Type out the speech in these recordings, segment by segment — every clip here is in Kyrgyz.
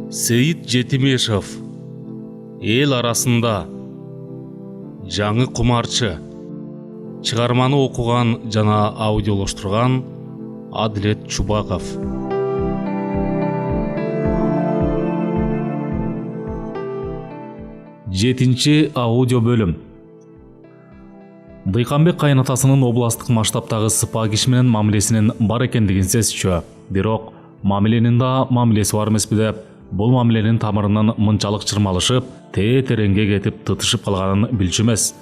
Сейит Жетимешев эл арасында жаңы құмарчы чыгарманы окуган жана аудиолоштурган Адилет Чубаков. Жетинчи аудио бөлүм. Дыйканбек кайнатасынын областтык масштабтагы сыпа киши менен мамилесинин бар экендигин сезчү. Бирок мамиленин да мамилеси бар эмеспи деп, бул мамиленин тамырынан мынчалык чырмалышып, тереңге кетип тытышып калганын билчү эмес.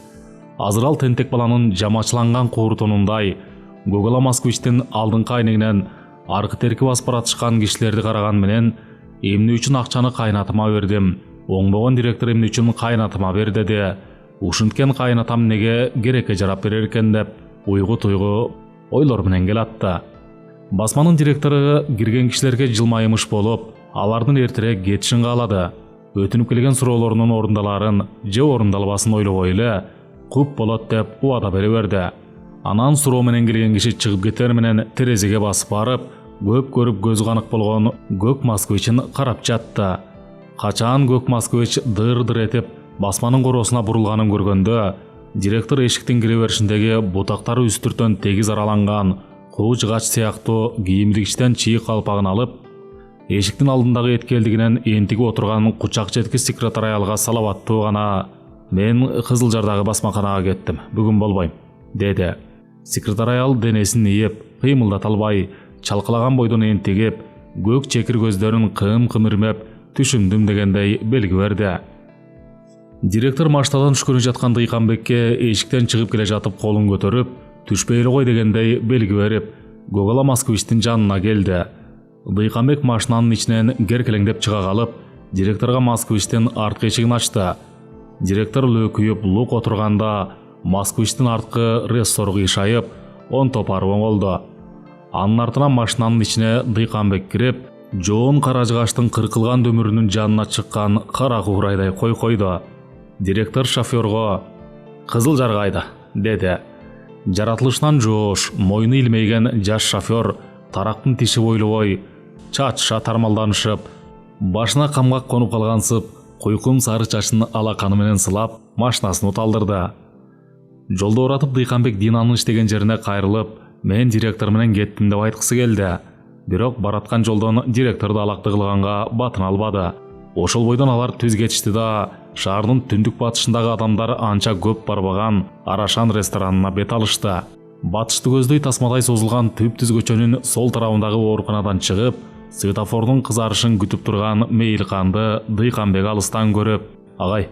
Азыр ал тентек баланын жамачыланган кууртунундай Гогола Москвичтин алдыңкы айнегинен аркы терки басып баратышкан кишилерди караган менен эмне үчүн акчаны кайнатыма бердим, оңбогон директор эмне үчүн кайнатыма бер деди, ушинткен кайнатам неге керекке жарап берер экен деп уйгу-туйгу ойлор менен келатты. Басманын директору кирген кишилерге жылмайымыш болуп, алардын эртерээк кетишин каалады. Өтүнүп келген суроолорунун орундаларын же орундалбасын ойлобой эле куп болот деп убада бере берди. Анан суроо менен келген киши чыгып кетер менен терезеге басып барып, көп көрүп көзү канык болгон Көк Москвичин карап жатты. Качан Көк Москвич дыр-дыр этип басманын короосуна бурулганын көргөндө, директор эшиктин кире беришиндеги бутактары үстүртөн тегиз араланган куу жыгач сыяктуу кийимдигичтен чий калпагын алып, эшиктин алдындагы эткелдигинен энтиги отурган кучак четки секретарь аялга салаваттуу гана: "Мен Кызылжардагы басмаканага кеттим, бүгүн болбойм", деди. Секретарь аял денесин ийип, кыймылдата албай, чалкалаган бойдон энтигип, көк чекир көздөрүн кым-кым ирмеп, "Түшүндүм" дегендей белги берди. Директор маштадан түшкөнү жаткан Дыйканбекке эшиктен чыгып келе жатып колун көтөрүп, "Түшпөй эле кой" дегендей белги берип, Гогола Москвичтин жанына келди. Дыйканбек машинанын ичинен керкелеңдеп чыга калып, директорго Москвичтин арткы эшигин ачты. Директор лөкүйүп лук отурганда, Москвичтин арткы рессору кыйшайып, он топарып оңолду. Анын артынан машинанын ичине Дыйканбек кирип, жоон кара жыгачтын кыркылган дөмүрүнүн жанына чыккан кара куурайдай койду. Директор шофёрго "Кызылжар кайда?" деди. Жаратылышынан жоош, мойну илмейген жаш шофёр тарактын тиши бойлобой, чачыша тармалданышып, башына камгак конуп калгансып, куйкум сары чачын алаканы менен сылап, машинасын уталдырды. Жолдо уратып Дыйканбек Динанын иштеген жерине кайрылып, "Мен директор менен кеттим" деп айткысы келди. Бирок бараткан жолдон директорду алакты кылганга батына албады. Ошол бойдон алар түз кетишти да, шаардын түндүк батышындагы адамдар анча көп барбаган Арашан ресторанына бет алышты. Батышты көздөй тасмадай созулган түп-түз көчөнүн сол тарабындагы ооруканадан чыгып, светофордун кызарышын күтүп турган Мейилканды Дыйканбек алыстан көрүп: "Агай,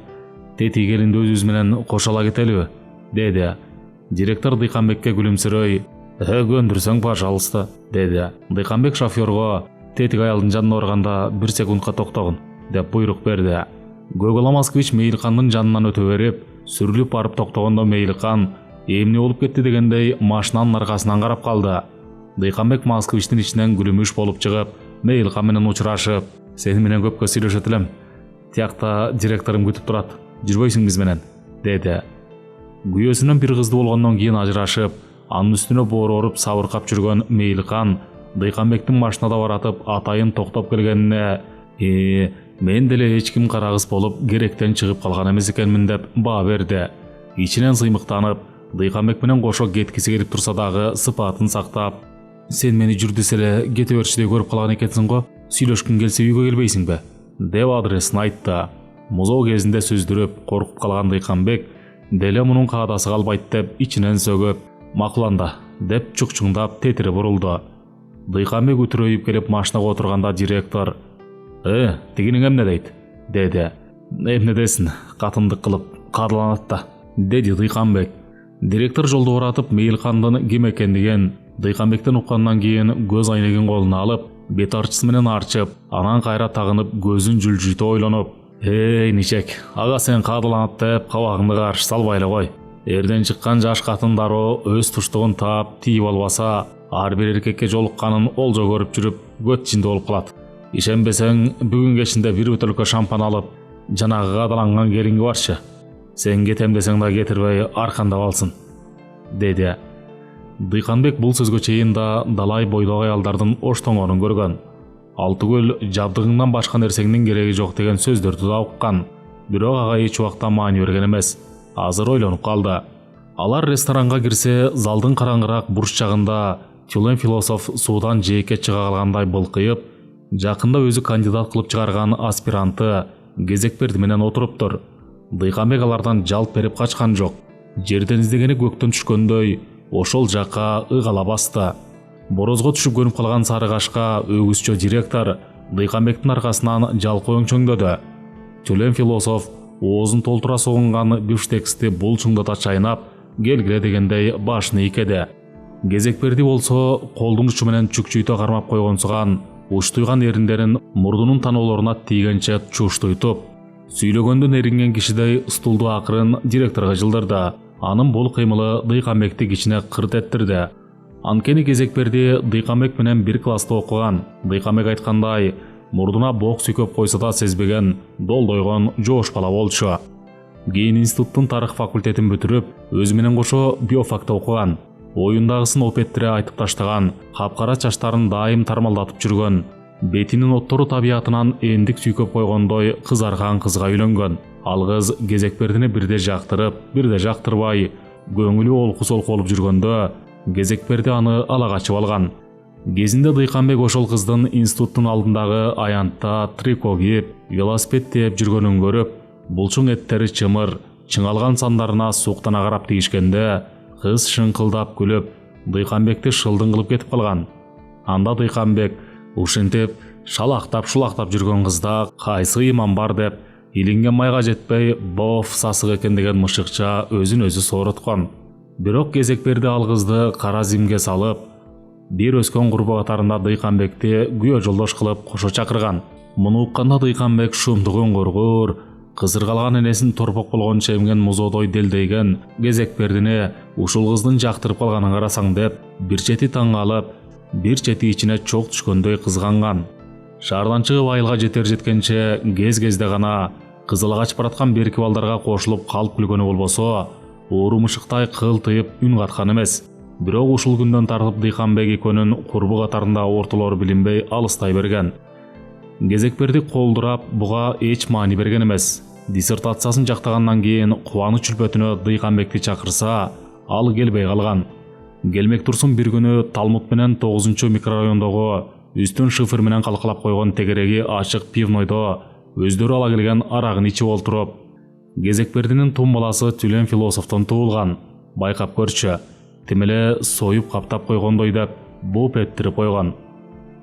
тети келинди өзүбүз менен кошо ала кетелиби?" деди. Директор Дыйканбекке күлүмсүрөй: "Көндүрсөң, пожалуйста", деди. Дыйканбек шофёрго "Тетик аялдын жанына барганда 1 секундка токтогун" деп буйрук берди. Гогола Москвич Мейилкандын жанынан өтө берип, сүрүлүп барып токтогондо Мейилкан эмне болуп кетти дегендей машинанын аркасынан карап калды. Дыйканбек Москвичтин ичинен күлүмүш болуп чыгып, Мейилкан менен учурашып: "Сени менен көпкө сүйлөшөт элем. Тиякта директорум күтүп турат. Жүрбөйсүң биз менен", деди. Күйөөсүнөн бир кызды болгондон кийин ажырашып, анын үстүнө бооруп сабыркап жүргөн Мейилкан Дыйканбектин машинада баратып атайын токтоп келгенине "Мен деле эч ким карагыс болуп керектен чыгып калган эмес экенмин" деп баа берди. Ичинен сыймыктанып, Дыйканбек менен кошо кеткиси келип турса дагы сыпатын сактап: "Сен мени жүр десе эле кете берчүдөй көрүп калган экенсиң го. Сүйлөшкүң келсе үйгө келбейсиңби?" деп адресин айтты. Музоо кезинде сөздүрүп коркуп калган Дыйканбек деле мунун каадасы калбайт деп ичинен сөгүп: "Макуланда" деп чукчуңдап тетире бурулду. Дыйканбек үтүрөйүп келип машинага отурганда директор: "Тигиниң эмне дейт?" деди. "Эмне десин, катындык кылып каадаланат да", деди Дыйканбек. Директор жолдо уратып Мейилкандын ким экендигин Дыйканбектен уккандан кийин көз айнегин колуна алып, бет арчысы менен арчып, анан кайра тагынып көзүн жүлжүйтө ойлонуп: "Ничек, ага сен каадаланат деп кабагыңды каршы салбай эле кой. Эрден чыккан жаш катын дароо өз туштугун таап тийип албаса, ар бир эркекке жолукканын олжо көрүп жүрүп көт ичинде болуп калат. Ишенбесең, бүгүн кечинде бир бөтөлкө шампан алып, жанагы каадаланган келинге барчы. Сен кетем десең да кетирбей аркандап алсын", деди. Дыйканбек бул сөзгө чейин да далай бойдогу аялдардын оштоңорун көргөн. Алтыкөл жабдыгыңдан башка нерсеңдин кереги жок деген сөздөрдү да уккан. Бирок ага эч убакта маани берген эмес. Азыр ойлонуп калды. Алар ресторанга кирсе, залдын караңгыраак бурч жагында Тюлен философ суудан жээкке чыга калгандай былкыйып, жакында өзү кандидат кылып чыгарган аспиранты Кезекберди менен отуруптур. Дыйканбек алардан жалп берип качкан жок. Жерден издегени көктөн түшкөндөй ошол жакка ыгала басты. Борозго түшүп көнүп калган сары кашка өгүзчө директор Дыйканбектин аркасынан жалкы өңчөңдөдү. Тюлен философ оозун толтура согунган бифштексти булчуңдата чайнап, келгиле дегендей башын ийкеди. Кезекберди болсо колдун учу менен чүкчүйтө кармап койгонсуган уштуйган эриндерин мурдунун таноолоруна тийгенче чуштуйтуп, сүйлөгөндөн эринген кишидей стулду акырын директорго жылдырды. Анын бул кыймылы Дыйканбекти кичине кырт эттирди. Анткени Кезекберди Дыйканбек менен бир класста окуган. Дыйканбек айткандай, мурдуна бок сүйкөп койсо да сезбеген, долдойгон жоош бала болчу. Кийин институттун тарых факультетин бүтүрүп, өзү менен кошо биофакта окуган. Оюндагысын опеттире айтып таштаган, капкара чачтарын дайым тармалдатып жүргөн, бетинин оттору табиятынан эндик сүйкөп койгондой кызарган кызга үйлөнгөн. Ал кыз Кезекбердини бирде жактырып, бирде жактырбай, көңүлү олку-солку болуп жүргөндө Кезекберди аны ала качып алган. Кезинде Дыйканбек ошол кыздын институттун алдындагы аянтта трико кийип, велосипед тээп жүргөнүн көрүп, булчуң эттери чымыр, чыңалган сандарына суктана карап тийишкенде, кыз шыңкылдап күлүп, Дыйканбекти шылдың кылып кетип калган. Анда Дыйканбек ушинтип шалактап шулактап жүргөн кызда кайсы ыйман бар деп, илинген майга жетпей боф сасык экен деген мышыкча өзүн өзү сооруткан. Бирок Кезекберди ал кызды кара зимге салып, бир өскөн курбу катарында Дыйканбекти күйөө жолдош кылып кошо чакырган. Муну укканда Дыйканбек шумдук өңгөргөр, кызыргалган энесин торпок болгончо эмген музоодой делдейген Кезекбердини ушул кыздын жактырып калганын карасаң деп, бир чети таң алып, бир чети ичине чок түшкөндөй кызганган. Шаардан чыгып айылга жеткенче кез-кезде гана кызыл агач бараткан берки балдарга кошулуп калып күлгөнү болбосо, оору мышыктай кылтыйып үн каткан эмес. Бирок ушул күндөн тартып Дыйканбек экөөнүн курбу катарында ортолору билинбей алыстай берген. Кезекберди колдурап, буга эч маани берген эмес. Диссертациясын жактагандан кийин кубаныч үлпөтүнө Дыйканбекти чакырса, ал келбей калган. Келмек турсун бир күнү Талмуд менен 9 микрорайондогу үстүн шифр менен калкалап койгон тегереги ачык пивнойдо өздөрү ала келген арагын ичип олтуруп, Кезекбердинин тум баласы Тюлен философтон туулган. Байкап көрчү, тим эле союп каптап койгондой деп буп эттирип койгон.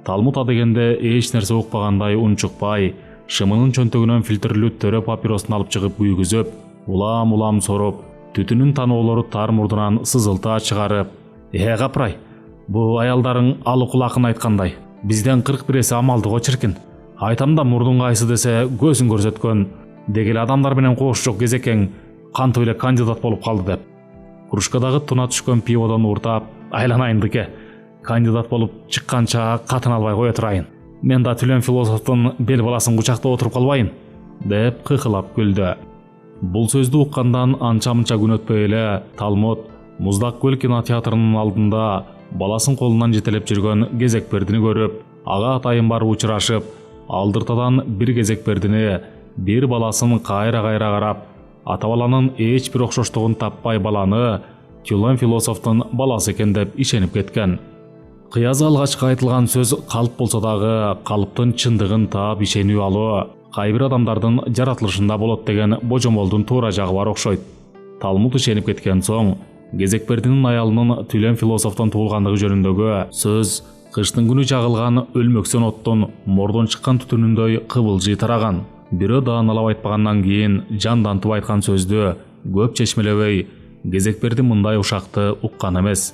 Талмуд дегенде эч нерсе укпагандай унчукпай, шымынын чөнтөгүнөн фильтрлүү төрө папиростун алып чыгып күйгүзүп, улам соруп, түтүнүн таноолору тар мурдунан сызылта чыгарып, капрай, бу аялдарың алы кулакын айткандай, бизден 41 эсе амалды го чиркин. Айтам да мурдун кайсы десе көзүн көрсөткөн, дегеле адамдар менен коош жок кезекең кантип эле кандидат болуп калды деп. Кружкадагы туна түшкөн пиводон уртап, айланайындыке, кандидат болуп чыкканча катын албай кое турайын. Мен да Тюлен философтун бел баласын кучакта отуруп калбайын, деп кыйкылап күлдү. Бул сөздү уккандан анча-мынча күн өтпөй эле Талмуд Муздак көл кинотеатрынын алдында баласын колунан жетелеп жүргөн Кезекбердини көрүп, ага атайын барып учурашып, алдыртадан бир Кезекбердини, бир баласын кайра-кайра карап, ата баланын эч бир окшоштугун таппай баланы Тюлен философтун баласы экен деп ишенип кеткен. Кыязы алгачкы айтылган сөз калп болсо дагы калыптын чындыгын таап ишенип алуу кайбир адамдардын жаратылышында болот деген божомолдун туура жагы бар окшойт. Талмуд ишенип кеткен соң, Кезекбердинин аялынын Тюлен философтон туулгандыгы жөнүндөгү сөз кыштын күнү жагылган өлмөксөн оттон мордон чыккан түтүнүндөй кыбылжый тараган. Бирөө дааналап айтпагандан кийин жандантып айткан сөздү көп чечмелебей Кезекберди мындай ушакты уккан эмес.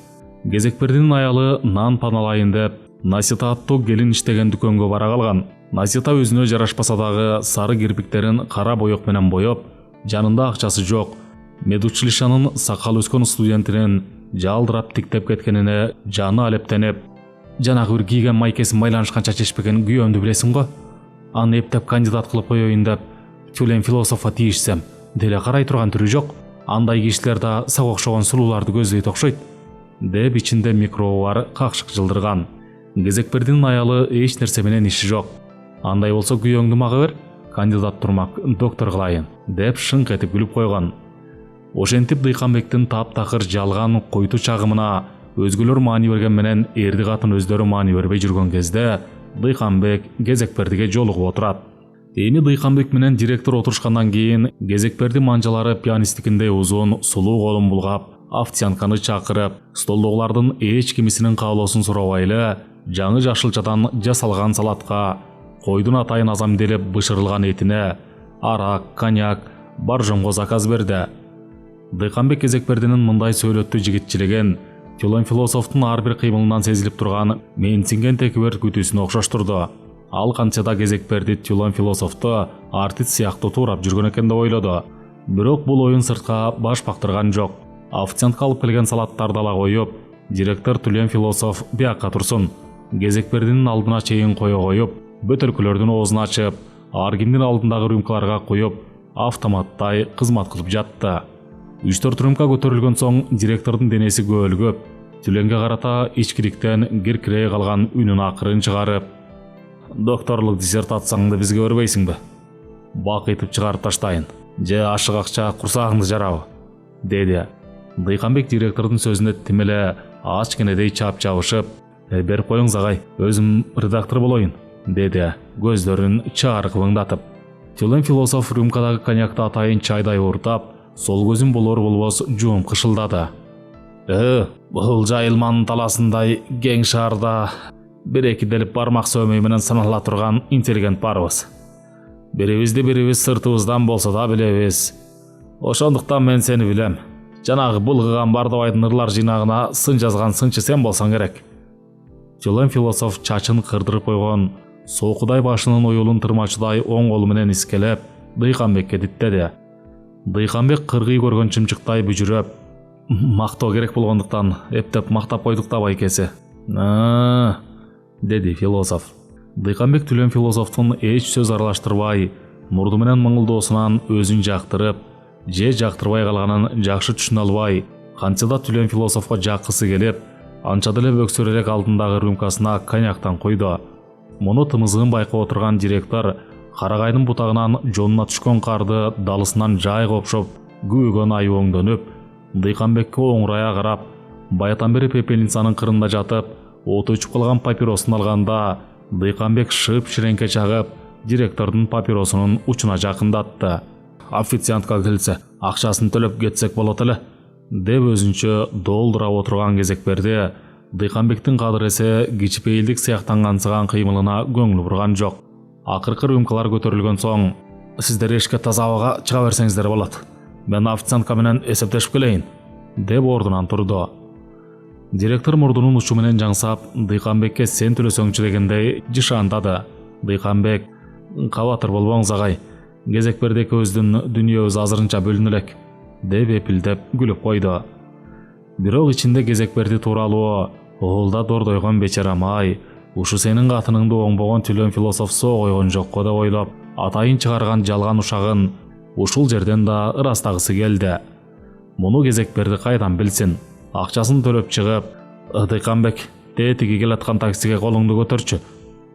Кезекбердинин аялы нан паналайын деп Насита аттуу келин иштеген дүкөнгө бара калган. Насита өзүнө жарашпаса дагы сары кирпиктерин кара боек менен боеп, жанында акчасы жок, медучилищанын сакал өскөн студентинин жалдырап тиктеп кеткенине жаны алептенип, жанагы бир кийген майкесин байланышканча чечпеген күйөөмдү билесиң го? Аны эптеп кандидат кылып коеюн деп Тюлен философко тийишсем, деле карай турган түрү жок. Андай кишилер да сага окшогон сулууларды көздөйт окшойт, деп ичинде микробу бар какшык жылдырган. Кезекбердинин аялы эч нерсе менен иши жок. Андай болсо күйөөңдү мага бер, кандидат турмак доктор кылайын, деп шыңк этип күлүп койгон. Ошентип Дыйканбектин таптакыр жалган койту чагымына өзгөлөр маани берген менен эрди катын өздөрү маани бербей жүргөн кезде Дыйканбек Кезекбердиге жолугуп отурат. Эми Дыйканбек менен директор отурушкандан кийин Кезекберди манжалары пианистикиндей узун, сулуу колун булгап, официантканы чакырып, столдогулардын эч кимисинин каалоосун сурабай эле жаңы жашылчадан жасалган салатка, койдун атайын азамделеп бышырылган этине арак, коньяк, боржомго заказ берди. Дыйканбек Кезекбердинин мындай сөйлөттү жигитчилигин Тюлен философтун ар бир кыймылынан сезилип турган менсинген текебер күтүүсүнө окшоштурду. Ал канча да Кезекберди Тюлен философту артист сыяктуу туурап жүргөн экен деп ойлоду. Бирок бул оюн сыртка баш бактырган жок. Официантка алып келген салаттарды ала коюп, директор Тюлен философ биякка турсун. Кезекбердинин алдына чейин кое коюп, бөтөлкөлөрдүн оозун ачып, ар кимдин алдындагы рюмкаларга коюп, автоматтай кызмат кылып жатты. 3-4 рюмка көтөрүлгөн соң директордун денеси көөлгөп, Тюленге карата ичкиликтен гиркирей калган үнүн акырын чыгарып: "Докторлук диссертацияңды бизге бербейсиңби? Бак этип чыгарып таштайын. Же ашык акча курсагыңды жарабы?" деди. Дыйканбек директордун сөзүнө тим эле ачкенедей чап-чабышып: "Берип коюңуз агай, өзүм редактор болоюн", деди, көздөрүн чаар кыбыңдатып. Тюлен философ рюмкадагы коньякты атайын чайдай ууртап, сол көзүн болор-болбос жуум кышылдады. Бул жайылманын таласындай кең шаарда бир-эки делип бармак сөөмөй менен санала турган интеллигент барбыз. Бирибизди бирибиз сыртыбыздан болсо да билебиз. Ошондуктан мен сени билем. Жанагы булгыган Бардыбайдын ырлар жыйнагына сын жазган сынчы сен болсоң керек. Тюлен философ чачын кырдырып койгон, соокудай башынын уюлун тырмачудай оң колу менен искелеп, Дыйканбекке диттеди. Дыйканбек кыргый көргөн чымчыктай бүжүрөп: "Мактоо керек болгондуктан эптеп мактап койдук да байкеси", деди философ. Дыйканбек Тюлен философтун эч сөз аралаштырбай, мурду менен мыңылдоосунан өзүн жактырып, же жактырбай калганын жакшы түшүнө албай, канча да Тюлен философко жаккысы келип, анча деле бөксөрүрөөк алдындагы рюмкасына коньяктан койду. Муну тымызыгын байкап отурган директор карагайдын бутагынан жонуна түшкөн карды далысынан жай копшоп, күйгөн айооңдонуп, Дыйканбекке оңурая карап, баятан бери пепельницанын кырында жатып, оту өчүп калган папиросын алганда, Дыйканбек шып-ширеңке чагып, директордун папиросунун учуна жакындатты. "Официантка келсе, акчасын төлөп кетсек болот эле", деп өзүнчө долдурап отурган Кезекберди Дыйканбектин кадыресе кичипейилдик сыяктангансыган кыймылына көңүл бурган жок. Акыркы рюмкалар көтөрүлгөн соң: "Сиздер эшикке таза абага чыга берсеңиздер болот. Мен официантка менен эсептешип келейин", деп ордунан турду. Директор мурдунун учу менен жаңсап, Дыйканбекке "Сен төлөсөңчү" дегендей жышаандады. Дыйканбек: "Кабатыр болбоңуз агай. Кезекберди экөөбүздүн дүнүйөбүз азырынча бөлүнө элек", деп эпилдеп күлүп койду. Бирок ичинде Кезекберди тууралуу: "Оолда дордойгон бечарам-ай, ушу сенин катыныңды оңбогон Тюлен философ соо койгон жокко" деп ойлоп, атайын чыгарган жалган ушагын ушул жерден да ырастагысы келди. Муну Кезекберди кайдан билсин? Акчасын төлөп чыгып: "Дыйканбек, тетиги келаткан таксиге колуңду көтөрчү",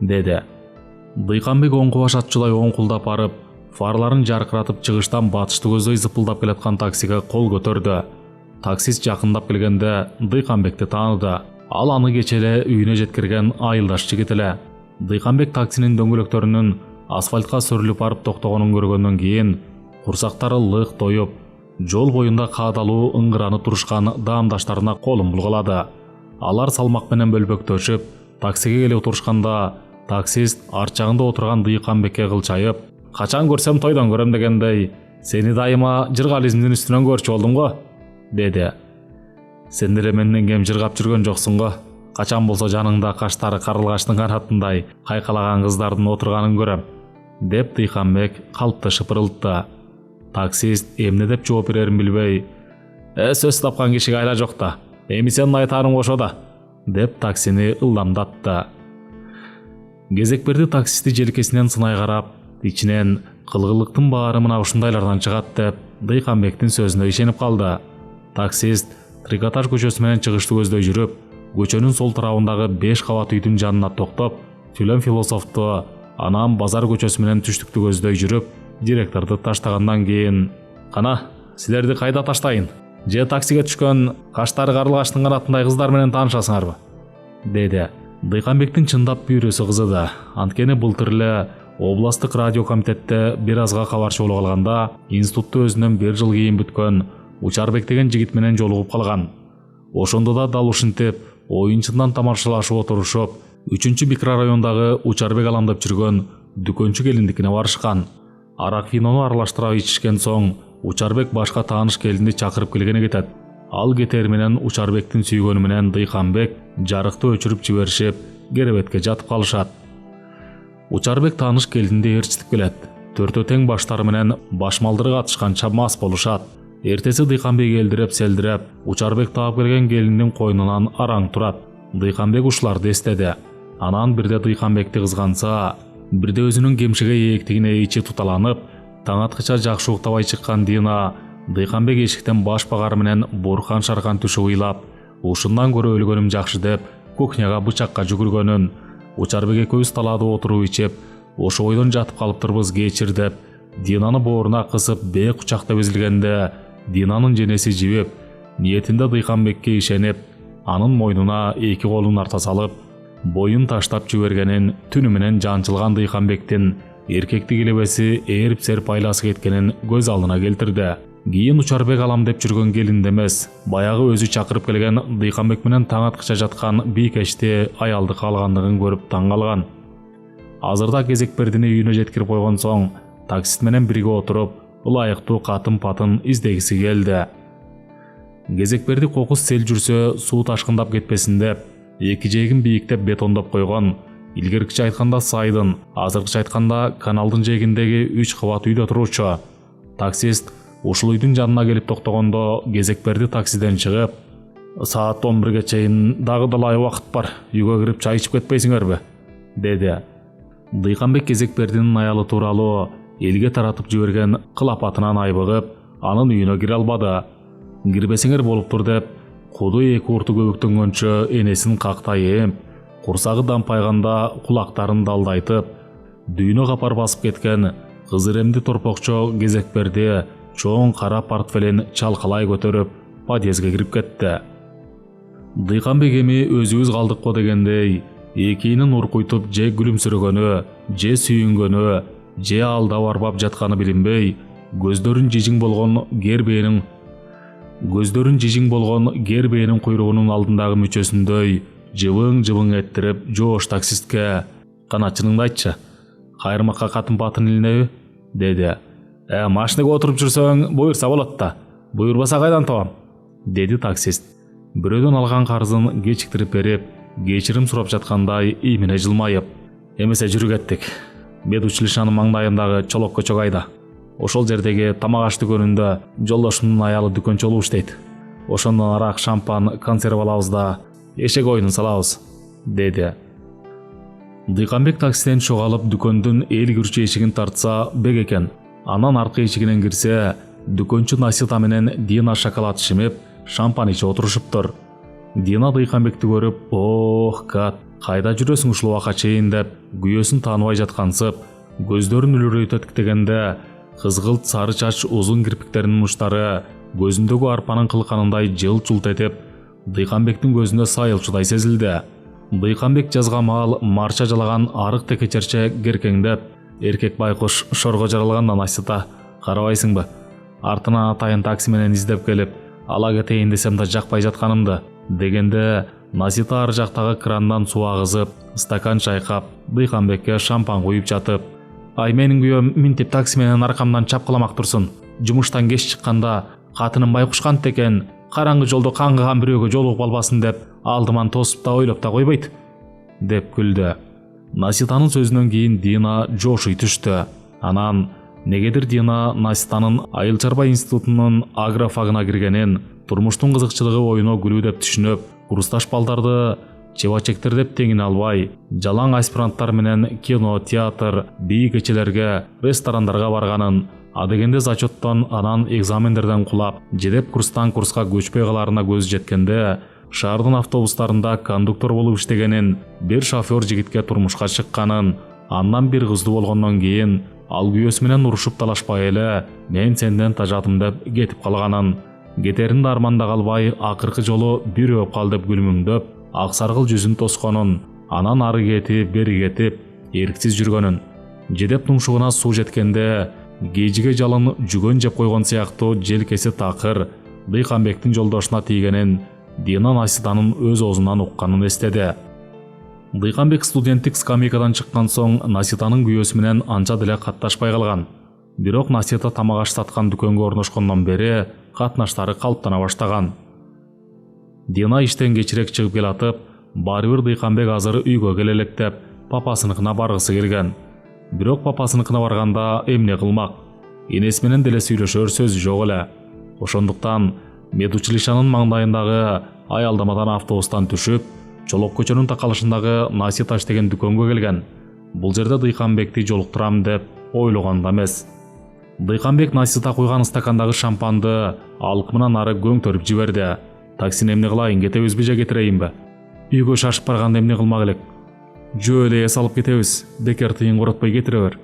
деди. Дыйканбек оңку баш атчудай оңкулдап барып, фарларын жаркыратып чыгыштан батышты көздөй зыпылдап келаткан таксиге кол көтөрдү. Таксист жакындап келгенде Дыйканбекти тааныды. Ал аны кече эле үйүнө жеткирген айылдаш жигит эле. Дыйканбек таксинин дөңгөлөктөрүнүн асфальтка сүрүлүп барып токтогонун көргөндөн кийин курсактары лык тоюп, жол боюнда каадалуу ыңгыранып турушкан даамдаштарына колун булгалады. Алар салмак менен бөлбөктөшүп, таксиге келип отурушканда, таксист арт жагында отурган Дыйканбекке кылчайып: "Качан көрсөм тойдон көрөм" дегендей: "Сени дайыма жыргализмдин үстүнөн көрчү болдум го", деди. "Сен деле менден кем жыргап жүргөн жоксуң го. Качан болсо жаныңда каштары карылгаштын канатындай кайкалаган кыздардын отурганын көрөм", деп Дыйканбек калпты шыпырылтты. Таксист эмне деп жооп берерин билбей: "Сөз тапкан кишиге айла жок да. Эми сенин айтарың ошо да", деп таксини ылдамдатты. Кезекберди таксисти желкесинен сынай карап, ичинен кылгылыктын баары мына ушундайлардан чыгат деп Дыйканбектин сөзүнө ишенип калды. Таксист Трикотаж көчөсү менен чыгышты көздөй жүрүп, көчөнүн сол тарабындагы 5 кабат үйдүн жанына токтоп, Түлөн философту, анан Базар көчөсү менен түштүктү көздөй жүрүп, директорду таштагандан кийин: "Кана, силерди кайда таштайын? Же таксиге түшкөн каштары карлыгаштын канатындай кыздар менен таанышасыңарбы?" деди. Дыйканбектин чындап бүйрөсү кызыды. Анткени былтыр эле областтык радио комитетте бир азга кабарчы болуп калганда, институтта өзүнөн 1 жыл кийин бүткөн Учарбек деген жигит менен жолугуп калган. Ошондо да дал ушинтип оюнчундан тамашалашып отурушуп, 3 микрорайондагы Учарбек алам деп жүргөн дүкөнчү келиндикине барышкан. Арак винону аралаштыра ичишкен соң Учарбек башка тааныш келинди чакырып келгени кетет. Ал кетер менен Учарбектин сүйгөнү менен Дыйканбек жарыкты өчүрүп жиберишип, керебетке жатып калышат. Учарбек тааныш келинди ээрчитип келет. Төртөө тең баштары менен башмалдырга атышканча мас болушат. Эртеси Дыйканбек элдиреп-селдиреп, Учарбек таап келген келиндин койнунан араң турат. Дыйканбек ушуларды эстеди. Анан бирде Дыйканбекти кызганса, бирде өзүнүн кемшиге ээктигине ичи туталанып, таң аткыча жакшы уктабай чыккан Дина Дыйканбек эшиктен баш багары менен буркан-шаркан түшүп ыйлап, ушундан көрө өлгөнүм жакшы деп кухняга бычакка жүгүргөнүн, Учарбек экөөбүз талаада отуруп ичип, ошо бойдон жатып калыптырбыз кечир деп, Динаны бооруна кысып бээ кучактап изилгенде, Динанын женеси жибип, ниетинде Дыйканбекке ишенип, анын мойнуна 2 колун арта салып, боюн таштап жибергенин, түнү менен жанчылган Дыйканбектин эркектик илебеси ээрип-серип айласы кеткенин көз алдына келтирди. Кийин Учарбек алам деп жүргөн келинди эмес, баягы өзү чакырып келген Дыйканбек менен таң аткыча жаткан бийкешти аялды калгандыгын көрүп таң калган. Азырда Кезекбердини үйүнө жеткирип койгон соң, таксист менен бирге отуруп, ылайыктуу катын-патын издегиси келди. Кезекберди кокус сел жүрсө суу ташкындап кетпесин деп, 2 жээгин бийиктеп бетондоп койгон. Илгеркиче айтканда сайдын, азыркыча айтканда каналдын жээгиндеги 3 кабат үйдө турчу. Таксист ушул үйдүн жанына келип токтогондо Кезекберди таксиден чыгып: "Саат 11ге чейин дагы далай убакыт бар. Үйгө кирип чай ичип кетпейсиңерби?" деди. Дыйканбек Кезекбердинин аялы тууралуу элге таратып жиберген кылапатынан айбыгып, анын үйүнө кире албады. "Кирбесеңер болуптур" деп, куду 2 урту көбүктөнгөнчө энесин кактай эм, курсагы дампайганда кулактарын далдайтып, дүйнө капар басып кеткен кызыремди торпокчо Кезекберди чоң кара портфелин чалкалай көтөрүп подъездге кирип кетти. Дыйканбек эми өзүбүз калдык го дегендей, экиинин уркуйтуп же күлүмсүрөгөнү, же сүйүнгөнү, же алдап арбап жатканы билинбей, көздөрүн жижиң болгон гербээнин куйругунун алдындагы мүчөсүндөй жыбың-жыбың эттирип жоош таксистке: "Кана чыныңды айтчы, кайрымакка катын-патын илинеби?" деди. Машинеге отуруп жүрсөң, буйрса болот да. Буйрбаса кайдан табам?" деди таксист. Бирөөдөн алган карызын кечиктирип берип, кечирим сурап жаткандай иймине жылмайып: "Эмесе жүрүп кеттик. Медучилищанын маңдайындагы чолок көчө кайда? Ошол жердеги тамак аш дүкөнүндө жолдошумдун аялы дүкөнчү болуп иштейт. Ошондон арак, шампан, консерв алабыз да эшек оюнун салабыз", деди. Дыйканбек таксиден чогалып дүкөндүн эл кирчү эшигин тартса бек экен. Анан аркы эшигинен кирсе, дүкөнчү Насита менен Дина шоколад шимип, шампан ичип отурушуптур. Дина Дыйканбекти көрүп: "Ох, кат, кайда жүрөсүң ушул убакка чейин?" деп күйөөсүн тааныбай жаткансып, көздөрүн үлүрөйтөт дегенде, кызгылт сары чач узун кирпиктеринин учтары көзүндөгү арпанын кылканындай жылт-жылт этип, Дыйканбектин көзүнө сайылчудай сезилди. Дыйканбек жазгамал марча жалаган арык текечерче керкеңдеп: "Эркек байкуш шорго жаралганда Насита, карабайсыңбы? Артынан атайын такси менен издеп келип, ала кетейин десем да жакпай жатканымды", дегенде, Насита ар жактагы крандан суу агызып, стакан чайкап, Дыйканбекке шампан куюп жатып: "Ай, менин күйөөм минтип такси менен аркамдан чапкыламак турсун. Жумуштан кеч чыкканда катыным байкуш кантип экен, караңгы жолдо каңгыган бирөөгө жолугуп албасын деп алдыман тосуп да ойлоп да койбойт", деп күлдү. Наситанын сөзүнөн кийин Дина жошуй түштү. Анан негедир Дина Наситанын Айыл чарба институтунун агрофагына киргенин, турмуштун кызыкчылыгы оюно күлүү деп түшүнүп, курсташ балдарды чебачектер деп теңине албай, жалаң аспиранттар менен кино, театр, бий кечелерге, ресторандарга барганын, адегенде зачеттон анан экзамендерден кулап, жедеп курстан курска көчпөй каларына көзү жеткенде, шаардын автобустарында кондуктор болуп иштегенин, бир шофер жигитке турмушка чыкканын, андан бир кыздуу болгондон кийин ал күйөөсү менен урушуп талашпай эле мен сенден тажадым деп кетип калганын, кетерин арманда калбай акыркы жолу бир өп кал деп күлмүңдөп, ак саргыл жүзүн тосконун, анан ары кетип, бери кетип, эрксиз жүргөнүн, жедеп тумшугуна суу жеткенде кийжиге жалын жүгөн жеп койгон сыяктуу желкеси такыр Дыйканбектин жолдошуна тийгенин Дина Наситанын өз оозунан укканын эстеди. Дыйканбек студенттик скамейкадан чыккан соң Наситанын күйөөсү менен анча деле катташпай калган. Бирок Насита тамак аш саткан дүкөнгө орношкондон бери катнаштары калыптана баштаган. Дина иштен кечирээк чыгып келатып, баары бир Дыйканбек азыр үйгө келе элек деп папасыныкына баргысы келген. Бирок папасыныкына барганда эмне кылмак? Энеси менен деле сүйлөшөр сөзү жок эле. Ошондуктан медучилищанын маңдайындагы аялдамадан автобустан түшүп, Чолок көчөнүн такалышындагы Наситаш деген дүкөнгө келген. Бул жерде Дыйканбекти жолуктурам деп ойлогон да эмес. Дыйканбек Насита куйган стакандагы шампанды алкымынан ары көңтөрүп жиберди. Таксини эмне кылайын, кетебизби же кетирейинби? Үйгө шашып барганда эмне кылмак элек? Жөө эле эс алып кетебиз, бекер тыйын коротпой кетире бер.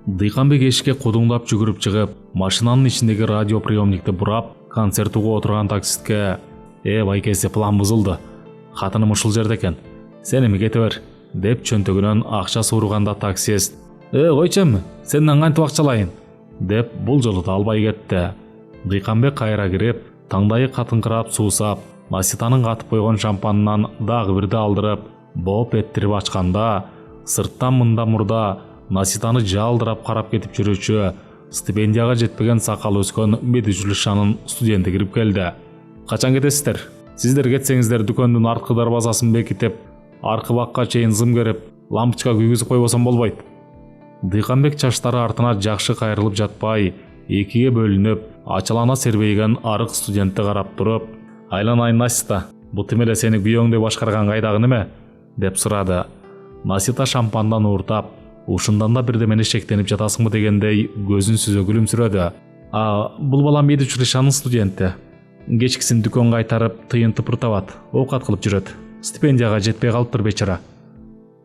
Дыйканбек эшикке кудуңдап жүгүрүп чыгып, машинанын ичиндеги радиоприемникти бурап, концерт угуп отурган таксистке: байкеси, план бузулду. Хатыным ушул жерде экен. Сен эми кете бер, деп чөнтөгүнөн акча сууруганда таксист: койчу, сенден кантип акча алайын? деп бул жолу да албай кетти. Дыйканбек кайра кирип, таңдайы катыңкырап суусап, Наситанын катып койгон шампанынан дагы бирди алдырып, бооп эттирип ачканда, сырттан мында мурда Наситаны жалдырап карап кетип жүрүүчү, стипендияга жетпеген сакал өскөн медучилищанын студенти кирип келди. Качан кетесиздер? Сиздер кетсеңиздер дүкөндүн арткы дарбазасын бекитип, аркы бакка чейин зым керип, лампочка күйгүзүп койбосом болбойт. Дыйканбек чачтары артына жакшы кайрылып жатпай, экиге бөлүнүп, ачалана сербейген арык студентти карап туруп: "Айланайын Насита, бу тим эле сени күйөөңдөй башкарган кайдагы неме?" деп сурады. Насита шампандан ууртап, ушундан да бирдемени шектенип жатасыңбы дегендей көзүн сүзө күлүмсүрөдү. Бул бала медучилищанын студенти. Кечкисин дүкөн кайтарып, тыйын тыпыртабат, оокат кылып жүрөт. Стипендияга жетпей калыптыр бечара.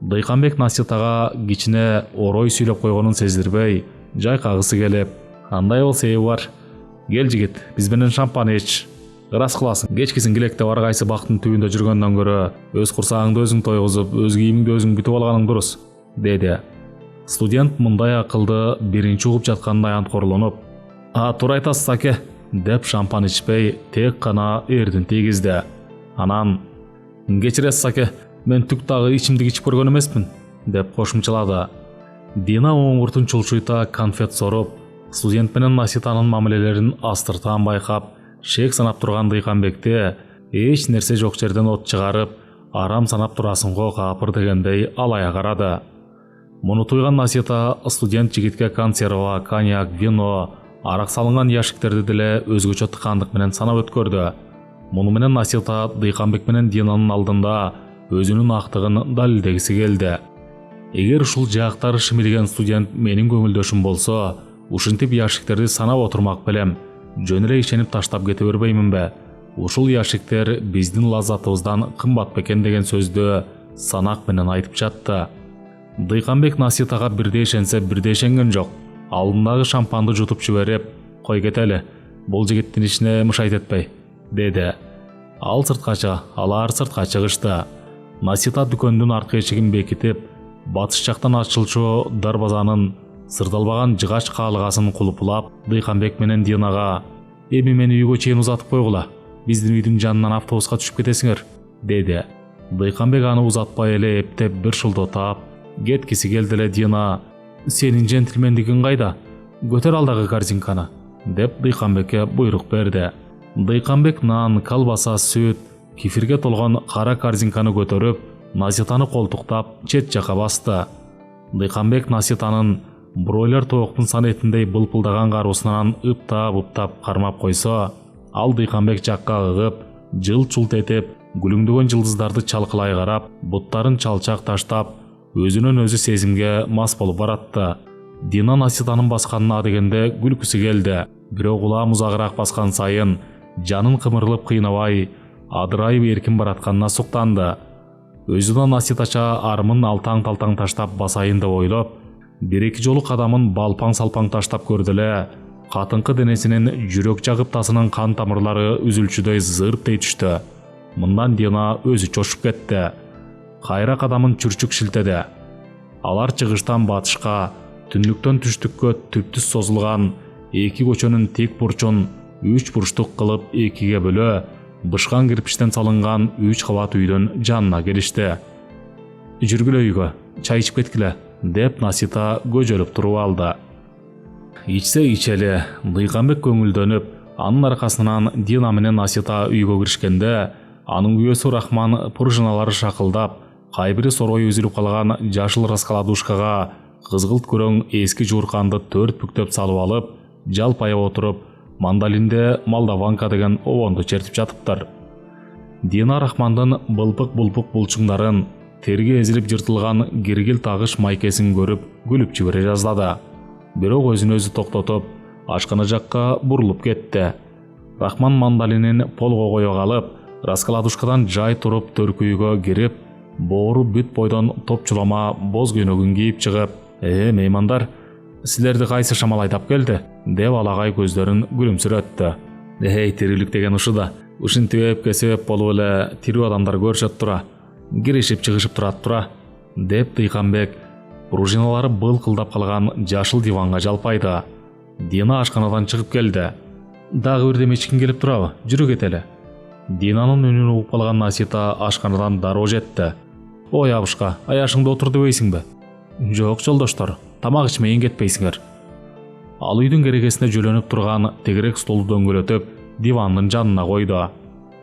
Дыйканбек Наситага кичине орой сүйлөп койгонун сездирбей, жайкагысы келип: "Андай болсо эби бар. Кел жигит, биз менен шампан эч. Ырас кыласың. Кечкисин килекте ар кайсы бактын түбүндө жүргөндөн көрө, өз курсагыңды өзүң тойгузуп, өз кийимиңди өзүң бүтүп алганың дурус", деди. Студент мындай акылды биринчи угуп жаткандай анткорлонуп: "Туура айтасыз, аке", деп шампан ичпей тек гана эрдин тийгизди. Анан: "Кечиресиз, аке, мен түк дагы ичимдик ичип көргөн эмесмин", деп кошумчалады. Дина оңуртун чулчуйта конфет соруп, студент менен Наситанын мамилелерин астыртан байкап, шек санап турган Дыйканбекти эч нерсе жок жерден от чыгарып, арам санап турасың го капыр дегендей алая карады. Муну туйган Насита студент жигитке консерва, коньяк, вино, арак салынган яшиктерди деле өзгөчө тыкандык менен санап өткөрдү. Муну менен Насита Дыйканбек менен Динанын алдында өзүнүн актыгын далилдегиси келди. Эгер ушул жаактары шимирген студент менин көңүлдөшүм болсо, ушинтип яшиктерди санап отурмак белем. Жөн эле ишенип таштап кете бербейминби? Ушул яшиктер биздин лаззатыбыздан кымбат бекен деген сөздү санак менен айтып жатты. Дыйканбек Наситага бирде ишенсе, бирде ишенген жок. Алдындагы шампанды жутуп жиберип: "Кой кетели, бул жигиттин ишине мышайт этпей", деди. Алар сыртка чыгышты. Насита дүкөндүн аркы эшигин бекитип, батыш жактан ачылчу дарбазанын сырдалбаган жыгач каалгасын кулупулап, Дыйканбек менен Динага: "Эми мени үйгө чейин узатып койгула, биздин үйдүн жанынан автобуска түшүп кетесиңер", деди. Дыйканбек аны узатпай эле эптеп бир шылдотап, кеткиси келди эле Дина: "Сенин джентльмендигиң кайда? Көтөр алдагы корзинканы", деп Дыйканбекке буйрук берди. Дыйканбек нан, колбаса, сүт, кефирге толгон кара корзинканы көтөрүп, Наситаны колтуктап чет жака басты. Дыйканбек Наситанын бройлер тооктун санетиндей былпылдаган кароосунан ыптап кармап койсо, ал Дыйканбек жакка ыгып, жылт-чулт этип, гүлүңдөгөн жылдыздарды чалкалай карап, буттарын чалчак таштап, өзүнөн өзү сезимге мас болуп баратты. Дина Наситанын басканына дегенде күлкүсү келди. Бирок улам узагыраак баскан сайын жанын кымырылып кыйнабай, адырайып эркин баратканына суктанды. Өзү да Наситача армын алтаң-талтаң таштап басайын деп ойлоп, бир-эки жолу кадамын балпаң-салпаң таштап көрдү эле, катынкы денесинин жүрөк жагып тасынын кан тамырлары үзүлчүдөй зырт дей түштү. Мындан Дина өзү чошуп кетти. Кайра кадамын чүрчүк шилтеди. Алар чыгыштан батышка, түндүктөн түштүккө түптүз созулган эки көчөнүн тек бурчун 3 бурчтук кылып экиге бөлө, бышкан кирпичтен салынган 3 кабат үйдүн жанына келишти. Жүргүлө үйгө, чай ичип кеткиле, деп Насита көжөлүп туруп алды. Ичсе ичели, Дыйканбек көңүлдөнүп, анын аркасынан Дина менен Насита үйгө киришкенде, анын күйөөсү Рахман пружиналары шакылдап, кайбири сорой үзүлүп калган жашыл раскаладушкага кызгылт көрөң эски жуурканды 4 бүктөп салып алып, жалпая отуруп, мандалинде Молдаванка деген обонду чертип жатыптыр. Дина Рахмандын былпык-былпык булчуңдарын, терге эзилип жыртылган киргил тагыш майкесин көрүп, күлүп жибере жаздады. Бирок өзүн өзү токтотуп, ашкана жакка бурулуп кетти. Рахман мандалинин полго кое калып, раскаладушкадан жай туруп төркүйгө кирип, боору бүт бойдон топчулама боз көнөгүн кийип чыгып, меймандар, силерди кайсы шамал айдап келди? Деп алагай көздөрүн күлүмсүрөттү. Тирилик деген ушу да. Ушинтип эпке-себеп болуп эле тирүү адамдар көрүшөт тура. Киришип чыгышып турат тура, деп Дыйканбек пружиналары былкылдап калган жашыл диванга жалпайды. Дина ашканадан чыгып келди. Дагы бирдеме ичкиң келип турабы? Жүрү кетели. Динанын үнүн угуп калган Насита ашканадан дароо жетти. Ой абышка, аяшыңда отур дебейсиңби? Жок жолдоштор, тамак ичмейин кетпейсиңер. Ал үйдүн керегесине жөлөнүп турган тегерек столду дөңгөлөтүп, дивандын жанына койду.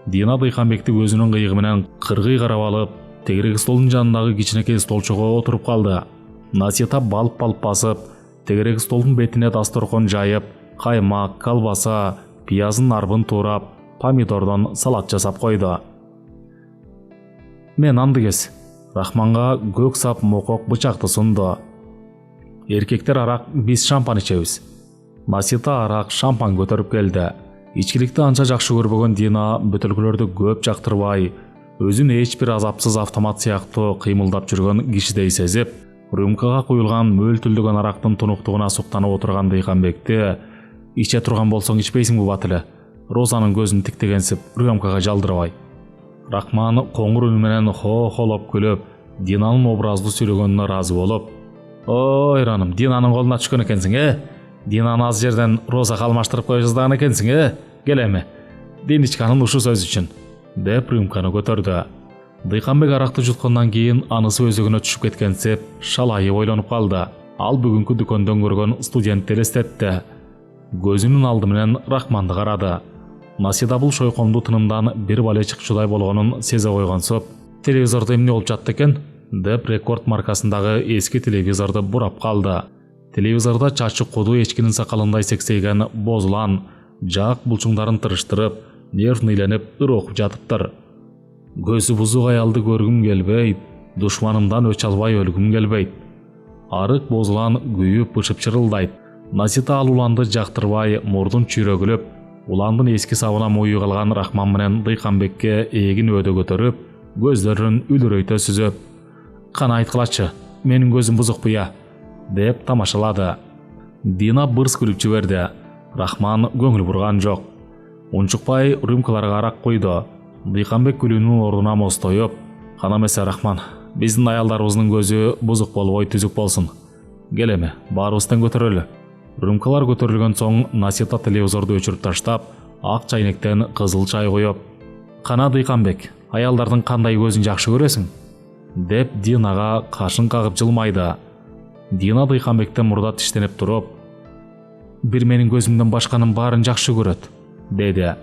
Дина Дыйканбекти өзүнүн кыйыгы менен кыргый карап алып, тегерек столдун жанындагы кичинекей столчого отуруп калды. Насита балп-балп басып, тегерек столдун бетине дасторкон жайып, каймак, колбаса, пиязын арбын туурап, помидордон салат жасап койду. Мен андыгес. Рахманга көк сап мокок бычакты сунду. Эркектер арак, биз шампан ичебиз. Насита арак, шампан көтөрүп келди. Ичкиликти анча жакшы көрбөгөн Дина бөтөлкөлөрдү көп жактырбай, өзүн эч бир азапсыз автомат сыяктуу кыймылдап жүргөн кишидей сезип, рюмкага куюлган мөлтүлдөгөн арактын тунуктугуна суктанып отурган Дыйканбекти иче турган болсоң ичпейсиңби батыле? Розанын көзүн тиктегенсип рюмкага жалдырабай. Рахман коңур үн менен хо-холоп күлүп, Динанын образдуу сүйлөгөнүнө ыраазы болуп, «Ой, раным, Динанын колуна түшкөн экенсиң, Динаны аз жерден Розага алмаштырып кое жаздаган экенсиң, Кел эми. Диничканын ушу сөз үчүн», деп рюмканы көтөрдү. Дыйканбек аракты жуткандан кийин анысы өзөгүнө түшүп кеткенсип, шалайып ойлонуп калды. Ал бүгүнкү дүкөндөн көргөн студентти элестетти. Көзүнүн алды менен Рахманды карады. Насита бул шойкомдуу тынымдан бир бале чыкчудай болгонун сезе койгонсуп, телевизордо эмне болуп жатты экен? Деп рекорд маркасындагы эски телевизорду бурап калды. Телевизордо чачы куду эчкинин сакалындай сексейген бозулан, жак булчуңдарын тырыштырып, нервныйленип ырокуп жатыптыр. Көзү бузук аялды көргүм келбейт, душманымдан өч албай өлгүм келбейт. Арык бозулан күйүп бышып чырылдайт. Насита ал уланды жактырбай, мурдун чүйрөгүлүп, уландын эски сабына мойу калган Рахман менен Дыйканбекке эгин өдө көтөрүп, көздөрүн үлүрөйтө сүзөп, «Кана айткылачы, менин көзүм бузукпу я?» деп тамашалады. Дина бырс күлүп жиберди. Рахман көңүл бурган жок. Унчукпай рюмкаларга арак койду. Дыйканбек күлүүнүн ордуна мостоюп, «Кана эмесе Рахман, биздин аялдарыбыздын көзү бузук болбой түзүк болсун. Кел эми, баарыбыздан көтөрөлү». Рюмкалар көтөрүлгөн соң Насита телевизорду өчүрүп таштап, ак чайнектен кызыл чай коюп, «Кана Дыйканбек, аялдардын кандай көзүн жакшы көрөсүң?» деп Динага кашын кагып жылмайды. Дина Дыйканбектен мурда тиштенип туруп, «Бир менин көзүмдөн башканын баарын жакшы көрөт», деди.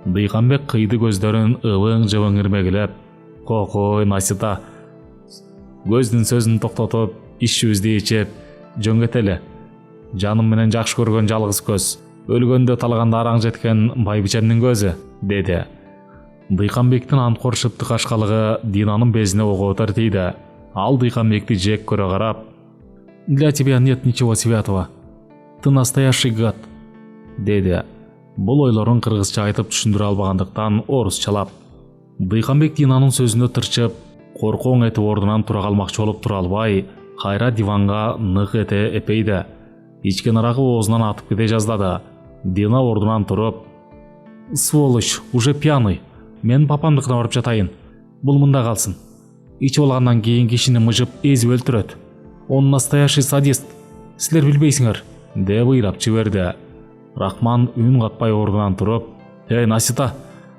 Дыйканбек кыйды көздөрүн ыбың-жыбың ирмегилеп, «Кокой, Насита, көздүн сөзүн токтотуп, ишибизди ичип, жөн кетели. Жаным менен жакшы көргөн жалгыз көз, өлгөндө талаганда араң жеткен байбичемдин көзү», деди. Дыйканбектин анткор шыптык ашкалыгы Динанын безине оготор тийди. Ал Дыйканбекти жек көрө карап, «Для тебя нет ничего святого. Ты настоящий гад», деди. Бул ойлорун кыргызча айтып түшүндүрө албагандыктан орусчалап, Дыйканбек Динанын сөзүнө тырчып, коркоң этип ордунан тура калмакчы болуп тура албай, кайра диванга нык эте эпейди. Ичкен арагы оозунан атып кете жаздады. Дина ордунан туруп: «Сволочь, уже пьяный. Мен папамдыкына барып жатайын. Бул мында калсын. Ичип алгандан кийин кишини мыжып эзип өлтүрөт. Он настоящий садист. Силер билбейсиңер», деп ыйлап жиберди. Рахман үн катпай ордунан туруп: «Эй, Насита,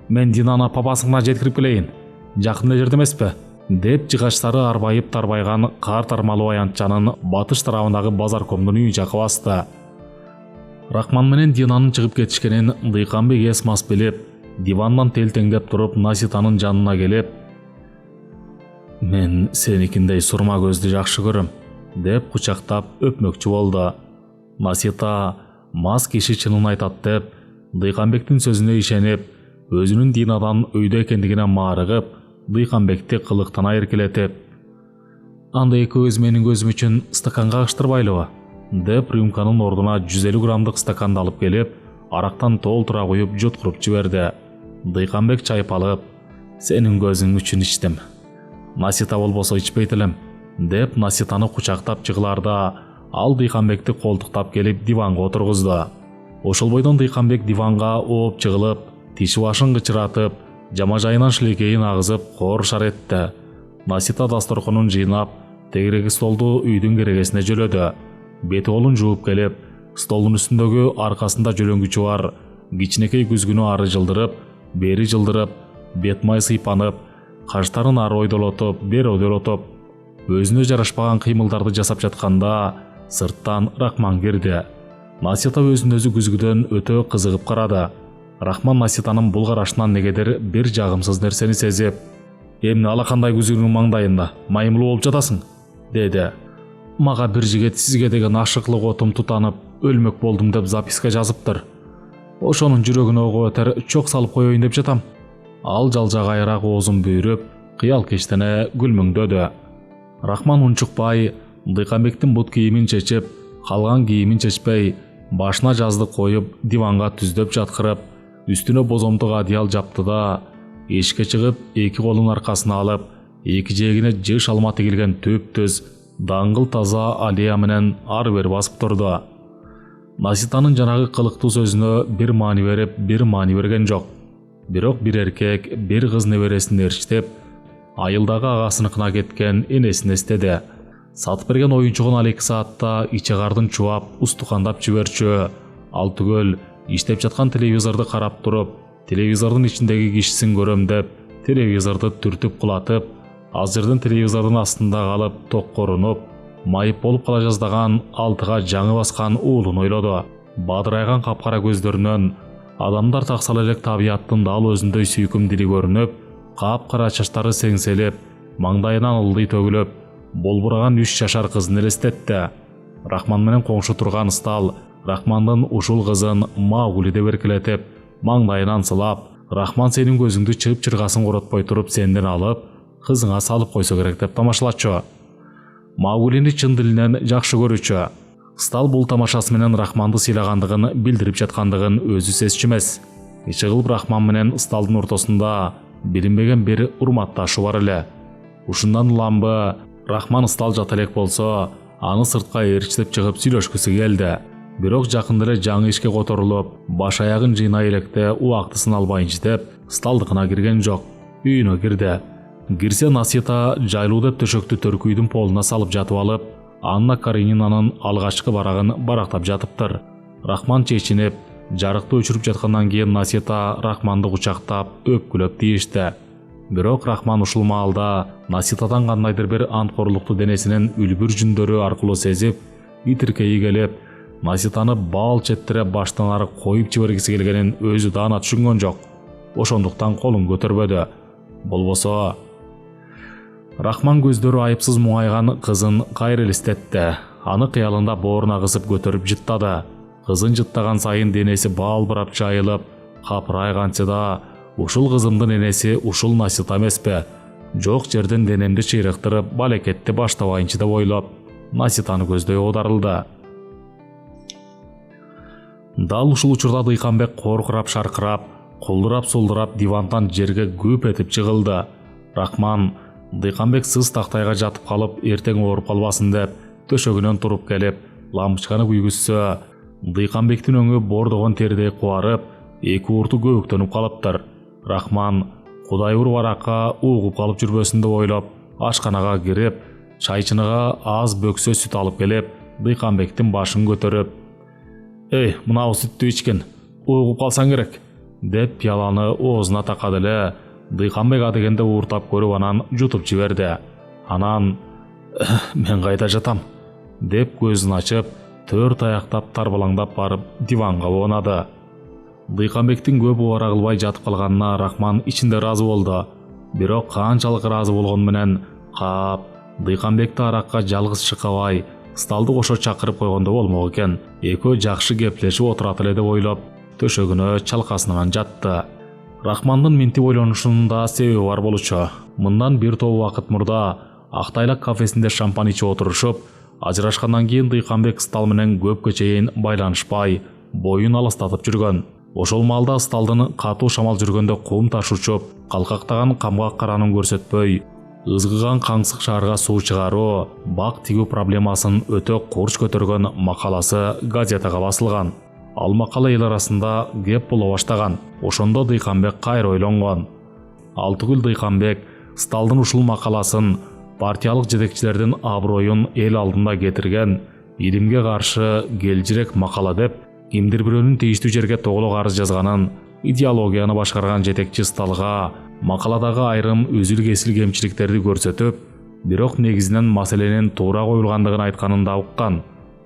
мен Динаны папасына жеткирип келейин. Жакын эле жерде эмеспи?» деп жыгачтары арбайып тарбайган кар тармалуу аянтчанын батыш тарабындагы базаркомдун үйү жакка басты. Рахман менен Динанын чыгып кетишкенин Дыйканбек эс мас билип, дивандан телтеңдеп туруп Наситанын жанына келип: «Мен сеникиндей сурма көздү жакшы көрөм», деп кучактап өпмөкчү болду. Насита мас киши чынын айтат деп Дыйканбектин сөзүнө ишенип, өзүнүн Динадан өйдө экендигине маарыгып, Дыйканбекти кылыктана эркелетип: «Анда экөөбүз менин көзүм үчүн стаканга агыштырбайлыбы?» деп рюмканын ордуна 150 граммдык стаканды алып келип, арактан толтура куюп жуткуруп жиберди. Дыйканбек чайпалып: «Сенин көзүң үчүн ичтим. Насита болбосо ичпейт элем», деп Наситаны кучактап жыгыларда, ал Дыйканбекти колтуктап келип диванга отургузду. Ошол бойдон Дыйканбек диванга ооп жыгылып, тиши башын кычыратып, жама жайынан шилекейин агызып кооршар этти. Насита дасторконун жыйнап, тегереги столду үйдүн керегесине жөлөдү. Бети колун жууп келип, столдун үстүндөгү аркасында жөлөңгүчү бар кичинекей күзгүнү ары жылдырып, бери жылдырып, бет май сыйпанып, каштарын ары ойдолотуп, бери ойдолотуп, өзүнө жарашпаган кыймылдарды жасап жатканда сырттан Рахман кирди. Насита өзүн өзү күзгүдөн өтө кызыгып карады. Рахман Наситанын бул карашынан негедир бир жагымсыз нерсени сезип: «Эмне алакандай күзгүнүң маңдайында маймыл болуп жатасың?» деди. «Мага бир жигит сизге деген ашыклык отум тутанып, өлмөк болдум деп записка жазыптыр. Ошонун жүрөгүнө ого өтер чок салып коеюн деп жатам». Ал жалжагайраак оозун бүйрүп, кыялкечтене күлмөңдөдү. Рахман унчукпай, Дыйканбектин бут кийимин чечип, калган кийимин чечпей, башына жаздык коюп, диванга түздөп жаткырып, үстүнө бозомдук адыял жапты да, эшикке чыгып, эки колун аркасына алып, эки жээгине жыш алма тигилген төп-төз, даңгыл таза алия менен ары бери басып турду. Наситанын жанагы кылыктуу сөзүнө бир маани берип, бир маани берген жок. Бирок бир эркек, бир кыз небересин ээрчитип, айылдагы агасыныкына кеткен энесин эстеди. Сатып берген оюнчугун ал 2 саатта ичегардын чубап, устукандап жиберчү. Ал түгөл иштеп жаткан телевизорду карап туруп, телевизордун ичиндеги кишисин көрөм деп, телевизорду түртүп кулатып, аз жерден телевизордун астында калып, токкорунуп, майып болуп кала жаздаган, алтыга жаңы баскан уулун ойлоду. Бадырайган капкара көздөрүнөн адамдар таксал элек табияттын дал өзүндөй сүйкүм дили көрүнүп, капкара чачтары сеңселеп, маңдайынан ылдый төгүлүп, болбураган 3 жашар кызын элестетти. Рахман менен коңшу турган Стал Рахмандын ушул кызын Маугли деп эркелетип, маңдайынан сылап: «Рахман сенин көзүңдү чыгып-чыргасын коротпой туруп сенден алып, кызыңа салып койсо керек» деп тамашалачу. Мауглини чын дилинен жакшы көрүүчү. Стал бул тамашасы менен Рахманды сыйлагандыгын билдирип жаткандыгын өзү сезчү эмес. Ичи кылып Рахман менен Сталдын ортосунда билинбеген бир урматташуу бар эле. Ушундан уламбы Рахман Стал жата элек болсо, аны сыртка ээрчитип чыгып сүйлөшкүсү келди. Бирок жакында эле жаңы ишке которулуп, баш аягын жыйнай электе убактысын албайынчы деп, Сталдыкына кирген жок. Үйүнө кирди. Кирсе Насита жайлуу деп төшөктү төркүйдүн полуна салып жатып алып, Анна Каренинанын алгачкы барагын барактап жатыптыр. Рахман чечинип, жарыкты өчүрүп жаткандан кийин Насита Рахманды кучактап, өпкүлөп тийишти. Бирок Рахман ушул маалда Наситадан кандайдыр бир анткорлукту денесинин үлбүр жүндөрү аркылуу сезип, итиркеyi келип, Наситаны баал четтире баштан ары коюп жибергиси келгенин өзү даана түшүнгөн жок. Ошондуктан колун көтөрбөдү. Болбосо Рахман көздөрү айыпсыз муңайган кызын кайра элестетти. Аны кыялында бооруна кысып көтөрүп жыттады. Кызын жыттаган сайын денеси баалбырап жайылып, капырай кантса да, ушул кызымдын энеси ушул Насита эмеспи? Жок жерден денемди чыйрыктырып, балекетти баштабайынчы деп ойлоп, Наситаны көздөй оодарылды. Дал ушул учурда Дыйканбек коркурап шаркырап, кулдурап-сулдурап дивандан жерге күп этип жыгылды. Рахман Дыйканбек сыз тактайга жатып калып, эртең ооруп калбасын деп төшөгүнөн туруп келип, лампочканы күйгүзсө, Дыйканбектин өңү бордогон теридей кубарып, эки урту көбүктөнүп калыптыр. Рахман Кудай ур баракка угуп калып жүрбөсүн деп ойлоп, ашканага кирип, чайчыныга аз бөксө сүт алып келип, Дыйканбектин башын көтөрүп: "Эй, мынау сүттү ичкин, угуп калсаң керек", деп пияланы оозуна такады эле. Дыйканбек адегенде ууртап көрүп, анан жутуп жиберди. Анан "Мен кайда жатам?" деп көзүн ачып, төрт аяктап тарбалаңдап барып диванга оонады. Дыйканбектин көп убара кылбай жатып калганына Рахман ичинде ыраазы болду. Бирок канчалык ыраазы болгону менен каап Дыйканбекти аракка жалгыз чыккабай, сталды кошо чакырып койгондо болмок экен. Экөө жакшы кеплешип отурат эле деп ойлоп, төшөгүнө чалкасынан жатты. Рахмандын минтип ойлонушунун да себеби бар болчу. Мындан бир топ убакыт мурда Актайлак кафесинде шампан ичип отурушуп, ажырашкандан кийин Дыйканбек стал менен көпкө чейин байланышпай, боюн алыстатып жүргөн. Ошол маалда сталдын катуу шамал жүргөндө кум таш учуп, калкактаган камгак каранын көрсөтпөй, ызгыган каңсык шаарга суу чыгаруу, бак тигүү проблемасын өтө курч көтөргөн макаласы газетага басылган. Ал макала эл арасында кеп боло баштаган. Ошондо Дыйканбек кайра ойлонгон. Алтыгүл Дыйканбек сталдын ушул макаласын партиялык жетекчилердин аброюн эл алдында кетирген, илимге каршы келжирек макала деп, кимдир бирөөнүн тийиштүү жерге тоголок арыз жазганын, идеологияны башкарган жетекчи сталга макаладагы айрым үзүл-кесил кемчиликтерди көрсөтүп, бирок негизинен маселенин туура коюлгандыгын айтканын да уккан.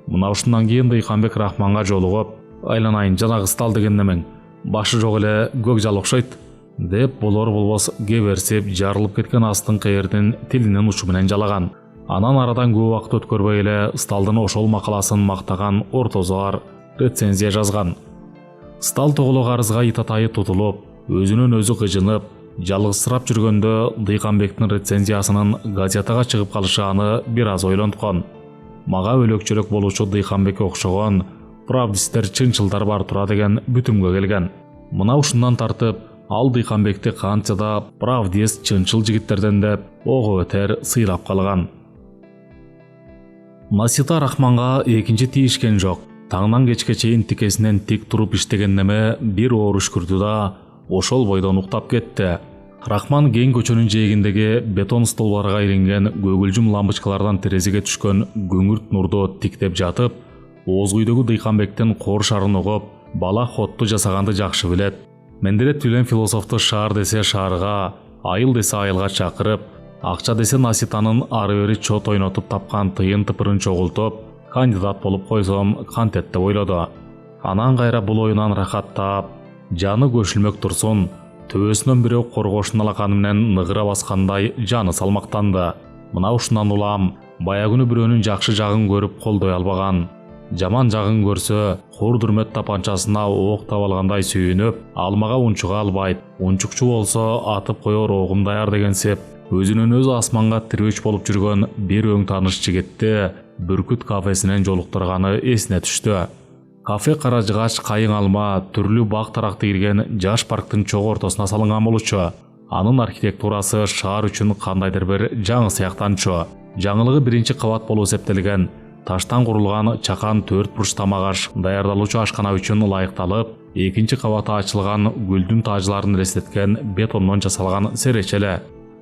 Мына ушундан кийин Дыйканбек Рахманга жолугуп: "Айланайын, жанагы стал деген немең башы жок эле көк жал окшойт", деп болор болбос кеберсип, жарылып кеткен астын кээрдин тилинин учу менен жалаган. Анан арадан көп убакыт өткөрбөй эле сталдын ошол макаласын мактаган ортозор рецензия жазган. Стал тоголок арызга итатайы тутулуп, өзүнөн өзү кыжынып, жалгызсырап жүргөндө Дыйканбектин рецензиясынын газетага чыгып калышы аны бир аз ойлонткон. Мага өлөкчөлөк болуучу Дыйканбекке окшогон правдистер, чынчылдар бар тура деген бүтүмгө келген. Мына ушундан тартып, ал Дыйканбекти канча да правдист, чынчыл жигиттерден деп ого бетер сыйлап калган. Насита Рахманга экинчи тийишкен жок. Таңнан кечке чейин тикесинен тик туруп иштеген неме бир оор үшкүрдү да ошол бойдон уктап кетти. Рахман кең көчөнүн жээгиндеги бетон столбарга илинген көгүлжүм лампочкалардан терезеге түшкөн көңүрт нурду тиктеп жатып, ооз күйдөгү Дыйканбектин кор шарын угуп, бала хотту жасаганды жакшы билет. Менделет билен философту шаар десе шаарга, айыл десе айылга чакырып, акча десе Наситанын ары бери чот ойнотуп тапкан тыйын тыпырын чогултуп, кандидат болуп койсом кантет деп ойлоду. Анан кайра бул оюнан рахаттап, жаны көшүлмөк турсун, төбөсүнөн бирөө коргошун алаканы менен ныгыра баскандай жаны салмактанды. Мына ушундан улам баягы күнү бирөөнүн жакшы жагын көрүп колдой албаган, жаман жагын көрсө кур дүрмөт тапанчасына ок таап алгандай сүйүнүп, алмага унчуга албайт, унчукчу болсо атып коер огум даяр дегенсип, өзүнүн өзү асманга тирбеч болуп жүргөн бир өң тааныш жигитти Бүркүт кафесинен жолуктурганы эсине түштү. Кафе каражыгач, кайың алма, түрлүү бак таракты кирген жаш парктын чогуу ортосуна салынган болчу. Анын архитектурасы шаар үчүн кандайдыр бир жаңы сыяктанчу. Жаңылыгы биринчи кабат болуп эсептелген, таштан курулган чакан 4 бурч тамак-аш даярдалуучу ашкана үчүн ылайыкталып, экинчи кабаты ачылган гүлдүн таажларын элестеткен бетондон жасалган серече эле.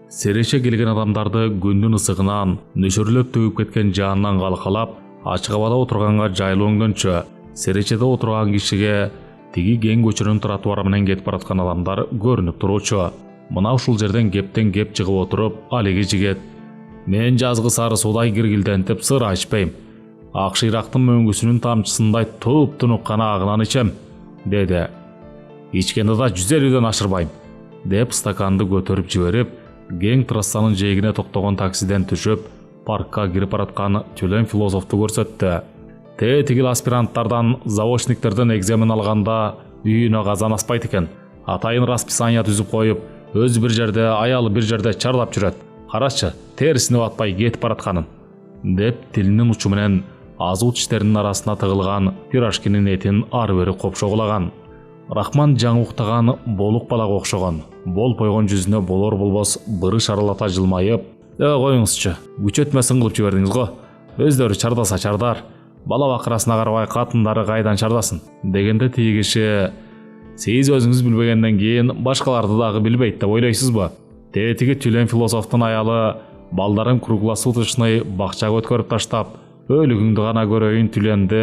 Серече келген адамдарды күндүн ысыгынан, нөшөрлөп төгүп кеткен жаандан калкалап, ачык абада отурганга жайлуу өңдөнчү. Серечеде отурган кишиге тиги кең көчөнүн тротуары менен кетип бараткан адамдар көрүнүп турчу. Мына ушул жерден кептен кеп чыгып отуруп, алиги жигит: "Мен жазгы сары суудай киргилдентип сыр ачпайм. Ак шыйрактын мөңгүсүнүн тамчысындай туп-тунук гана агынан ичем", деди. "Ичкенди да 150ден ашырбайм", деп стаканды көтөрүп жиберип, кең трассанын жээгине токтогон таксиден түшүп, паркка кирип бараткан Тюлен философту көрсөттү. Тигил аспиранттардан, заочниктерден экзамен алганда үйүнө казан аспайт экен. Атайын расписание түзүп коюп, өзү бир жерде, аялы бир жерде чарлап жүрөт. Карачы, терисине батпай кетип баратканын", деп тилинин учу менен азуу тиштеринин арасына тыгылган пирожкинин этин ары бери копшоголаган. Рахман жаңы уктаган болук балага окшогон. Бол койгон жүзүнө болор болбос бырыш аралата жылмайып, коюңузчу, күчөтмөсүн кылып жибердиңиз го. Өздөрү чардаса чардар, бала бакырасына карабай катындары кайдан чардасын дегенде тиги киши: сиз өзүңүз билбегенден кийин башкаларды дагы билбейт деп ойлойсузбу? Тетиги түлөн философтун аялы балдарын круглосуточный бакчага өткөрүп таштап, өлүгүңдү гана көрөйүн түлөндү,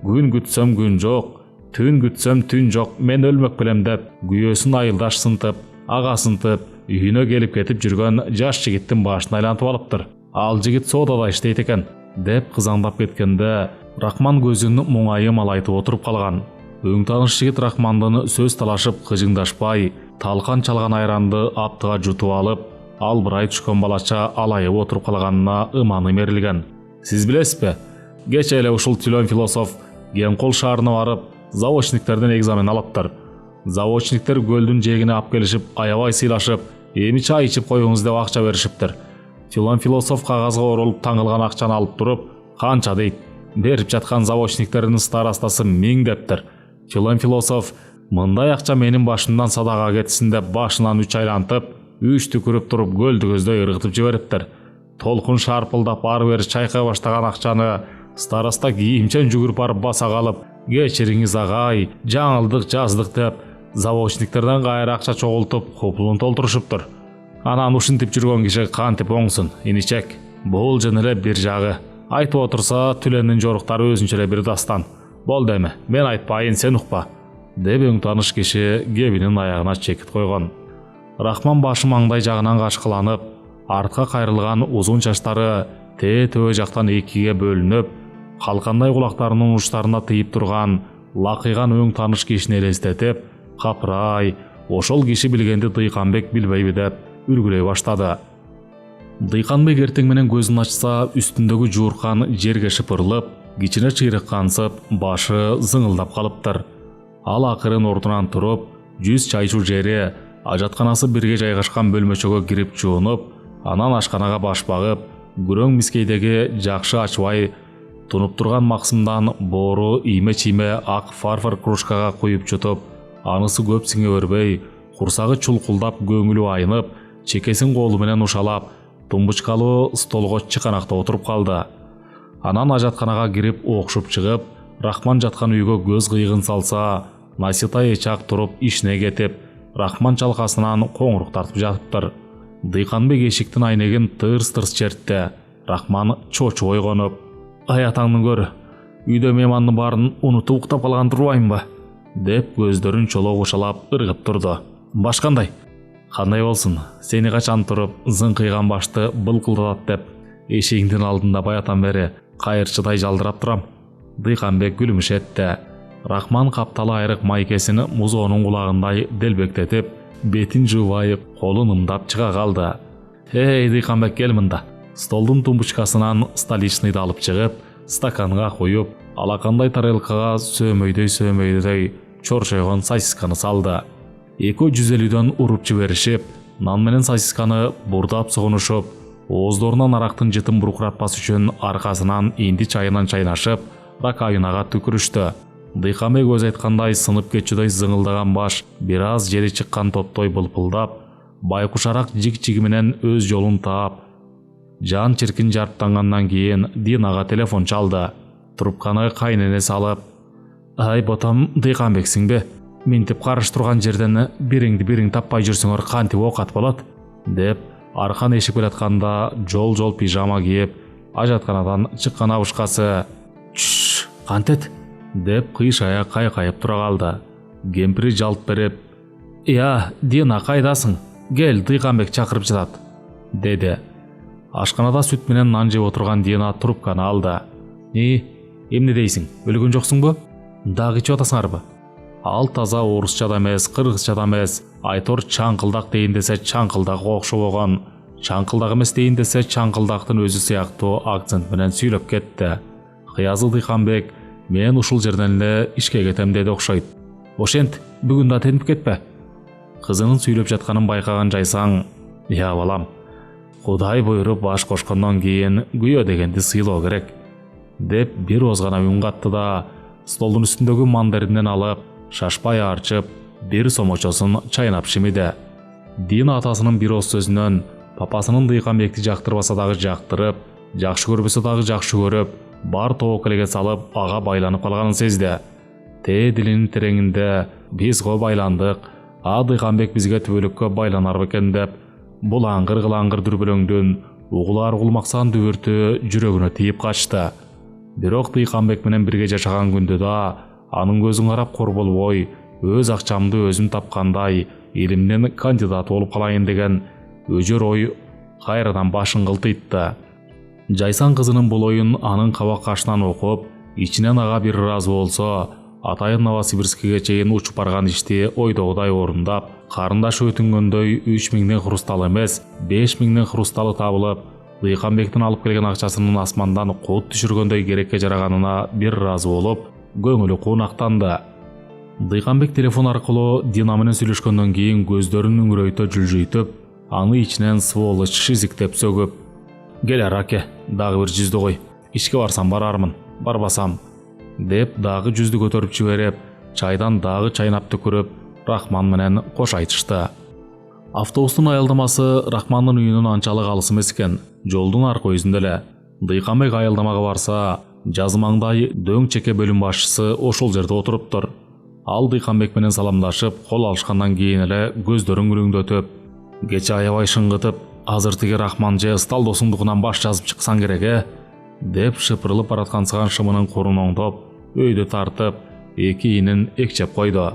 күн күтсөм күн жок, түн күтсөм түн жок, мен өлмөк белем деп, күйөөсүн айылдаш сынтып, ага сынтып, үйүнө келип кетип жүргөн жаш жигиттин башын айлантып алыптыр. Ал жигит соодада иштейт экен деп кызаңдап кеткенде, Рахман көзүн муңайы малайтып отуруп калган. Өң тааныш жигит Рахмандын сөз талашып кыжыңдашпай, талкан чалган айранды аптыга жутуп алып, албырай түшкөн балача алайып отуруп калганына ыманы мерилген. Сиз билесизби? Кече эле ушул түлөн философ Генкол шаарына барып, заводчниктерден экзамен алыптыр. Заводчниктер көлдүн жээгине алып келишип, аябай сыйлашып, эми чай ичип коюңуз деп акча беришиптир. Түлөн философ кагазга оролуп таңылган акчаны алып туруп, канча дейт. Берип жаткан заводчниктердин старостасы 1000 дептир. Түлөн философ: мындай акча менин башымдан садака кетсин деп башынан 3 айлантып, 3 түкүрүп туруп көлдү көздөй ыргытып жибериптир. Толкун шарпылдап ары бери чайкай баштаган акчаны староста кийимчен жүгүрүп барып баса калып: кечириңиз агай, жаңылдык жаздык деп, заводчниктерден кайра акча чогултуп купулун толтурушуптур. Анан ушинтип жүргөн киши кантип оңсун, иничек. Бул жөн эле бир жагы. Айтып отурса, түлөндүн жоруктары өзүнчө эле бир дастан. Болду эми, мен айтпайын, сен укпа деп өң тааныш киши кебинин аягына чекит койгон. Рахман башы маңдай жагынан кашкыланып, артка кайрылган узун чачтары төө жактан экиге бөлүнүп, калкандай кулактарынын учтарына тыйып турган лакыйган өң тааныш кишини элестетип, капырай, ошол киши билгенди Дыйканбек билбейби деп үргүлөй баштады. Дыйканбек эртең менен көзүн ачса, үстүндөгү жууркан жерге шыпырылып, кичине чыйрык кансып, башы зыңылдап калыптыр. Ал акырын ордунан туруп, жүз чайчуу жери, ажатканасы бирге жайгашкан бөлмөчөгө кирип жуунуп, анан ашканага баш багып, күрөң мискейдеги жакшы ачбай тунуп турган максымдан боору ийме-чийме ак фарфор кружкага куюп чутуп, анысы көп сиңе бербей, курсагы чулкулдап көңүлү айнып, чекесин колу менен ушалап, тумбучкалуу столго чыканакта отуруп калды. Анан ажатканага кирип окшуп чыгып, Рахман жаткан үйгө көз кыйгын салса, Наситай эчак туруп ишине кетип, Рахман чалкасынан коңурук тартып жатыптыр. Дыйканбек эшиктин айнегин тырс-тырс чертти. Рахман чочуп ойгонуп: ай атаңды көр, үйдө меймандын баарын унутуп уктап калган турбаймынбы деп көздөрүн чолок ушалап ыргып турду. Башкандай? Кандай болсун, сени качан туруп зыңкыйган башты былкылдатат деп эшигиңдин алдында баятан бери кайырчыдай жалдырап турам. Дыйканбек күлүмүш этти. Рахман капталы айрык майкесин музоонун кулагындай делбектетип, бетин жуубайып, колун ымдап чыга калды. Эй, Дыйканбек, кел мында. Столдун тумбучкасынан столичныйды алып чыгып, стаканга куюп, алакандай тарелкага сөөмөйдөй чоршойгон сосисканы салды. Экөө 150дөн уруп жиберишип, нан менен сосисканы бурдап сугунушуп, ооздорунан арактын жытын буркуратпас үчүн аркасынан инди чайынан чайнашып, ракайынага түкүрүштү. Дыйканбек өз айткандай сынып кетчүдөй зыңылдаган баш бир аз жери чыккан топтой былпылдап, байкушараак жиг-жиги менен өз жолун таап, жан чиркин жарыптангандан кийин Динага телефон чалды. Трубканы кайненеси алып: ай ботам, Дыйканбексиңби? Минтип карыштырган жерден бириң таппай жүрсөңөр кантип окат болот деп аркан эшип келатканда жол пижама кийип, ажатканадан чыккан абышкасы: чш, кантет деп кыйшая кайкайып тура калды. Кемпири жалт берип: я, Дина, кайдасың? Кел, Дыйканбек чакырып жатат деди. Ашканада сүт менен нан жеп отурган Дина трубканы алды. Эмне дейсиң? Өлгөн жоксуңбу? Дагы ичип атасыңарбы? Ал таза орусча да эмес, кыргызча да эмес, айтор чаңкылдак дейин десе чаңкылдакка окшоп болгон, чаңкылдак эмес дейин десе чаңкылдактын өзү сыяктуу акцент менен сүйлөп кетти. Кыязы Дыйканбек: мен ушул жерден эле ишке кетем деди окшойт. Ошент, бүгүн да тентип кетпе. Кызынын сүйлөп жатканын байкаган жайсаң: я балам, Кудай буйруп баш кошкондон кийин күйөө дегенди сыйлоо керек деп бир оз гана үн катты да, столдун үстүндөгү мандеринден алып, шашпай арчып, бир сомочосын чайнап шимиде. Дина атасынын бир ос сөзүнөн папасынын Дыйканбекти жактырбаса дагы жактырып, жакшы көрбөсө дагы жакшы көрүп, бар тобокелге салып ага байланып калганын сезди. Дилинин тереңинде биз го байландык, Дыйканбек бизге түбөлүккө байланар бекен деп, бул аңгыр дүрбөлөңдүн угулар угулмаксан дүбүртү жүрөгүнө тийип качты. Бирок Дыйканбек менен бирге жашаган күндө да анын көзүн карап кор болбой, өз акчамды өзүм тапкандай илимдин кандидаты болуп калайын деген өжөр ой кайрадан башын кылтыйтты. Жайсан кызынын бул оюн анын кабак кашынан окуп, ичинен ага бир ыраазы болсо, атайын Новосибирскиге чейин учуп барган ишти ойдогудай орундап, карындашы өтүнгөндөй 3000 хрустал эмес, 5000 хрусталы табылып, Дыйканбектин алып келген акчасынын асмандан кот түшүргөндөй керекке жараганына бир ыраазы болуп, көңүлү куунактанды. Дыйканбек телефон аркылуу Дина менен сүйлөшкөндөн кийин көздөрүн үңүрөйтө жүлжүйтүп, аны ичинен сволочь шизиктеп сөгүп, «Кел араке, дагы бир жүздү кой. Ишке барсам барармын, барбасам», деп дагы жүздү көтөрүп жиберип, чайдан дагы чайнап түкүрүп, Рахман менен кош айтышты. Автобустун аялдамасы Рахмандын үйүнөн анчалык алыс эмес экен, жолдун аркы өзүндө эле. Дыйканбек аялдамага барса, жазмаңдай дөң чеке бөлүм башчысы ошол жерде отуруптур. Ал Дыйканбек менен саламдашып, кол алышкандан кийин эле көздөрүн күлүңдөтүп, «Кече аябай шыңгытып, азыр тиги Рахман же Стал досуңдукунан баш жазып чыксаң керек, деп шыпырылып бараткансыган шымынын корун оңдоп, өйдө тартып, эки ийнин экчеп койду.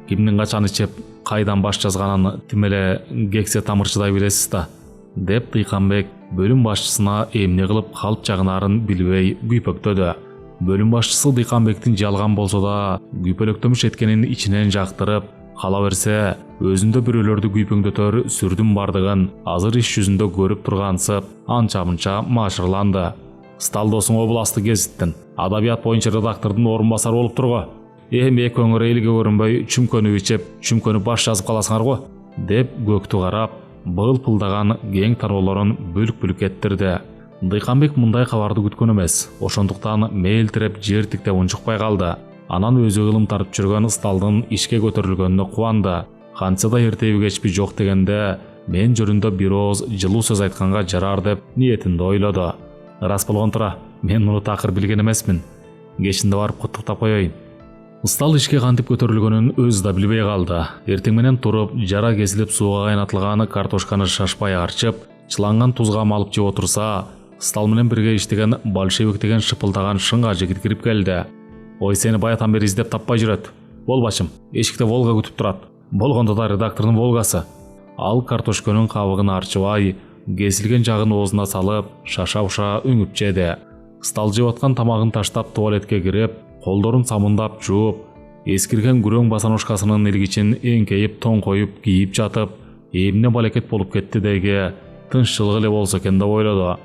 «Кимдин качан ичеп, кайдан баш жазганын тим эле кексе тамырчыдай билесиз да», деп Дыйканбек бөлүм башчысына эмне кылып калп чагынаарын билбей күйпөктөдү. Бөлүм башчысы Дыйканбектин жалган болсо да күйпөлөктөмүш эткенин ичинен жактырып, кала берсе өзүндө бирөөлөрдү күйпөңдөтөр сүрдүн бардыгын азыр иш жүзүндө көрүп тургансып, анча-мынча маашырланды. «Стал досуң областтык гезиттин адабият боюнча редактордун орун басары болуптур го. Эми экөөңөр элге көрүнбөй чүмкөнүп ичеп, чүмкөнүп баш жазып каласыңар го», деп көктү карап, былпылдаган кең тароолорун бүлк-бүлк эттирди. Дыйканбек мындай кабарды күткөн эмес, ошондуктан мээлтиреп жер тиктеп унчукпай калды. Анан өзү ылым тартып жүргөн Сталдын ишке көтөрүлгөнүнө кубанды. Кантса да эртеби кечпи жок дегенде, мен жөнүндө бир ооз жылуу сөз айтканга жарар деп ниетинде ойлоду. «Рас болгон тура, мен муну такыр билген эмесмин. Кечинде барып куттуктап коеюн». Стал ишке кантип көтөрүлгөнүн өзү да билбей калды. Эртең менен туруп, жара кесилип сууга кайнатылган картошканы шашпай арчып, чыланган тузга малып жеп отурса, Стал менен бирге иштеген большевик деген шыпылдаган шыңга жигит кирип келди. «Ой, сени баятан бери издеп таппай жүрөт. Бол бачым, эшикте Волга күтүп турат. Болгондо да редактордун Волгасы». Ал картошканын кабыгын арчыбай, кесилген жагын оозуна салып, шаша-уша үңүп жеди. Стал жеп аткан тамагын таштап туалетке кирип, колдорун самындап жууп, эскирген күрөң басаношкасынын илгичин эңкейип тоңкоюп кийип жатып, эмне балекет болуп кетти деги тынччылык эле болсо экен деп ойлоду.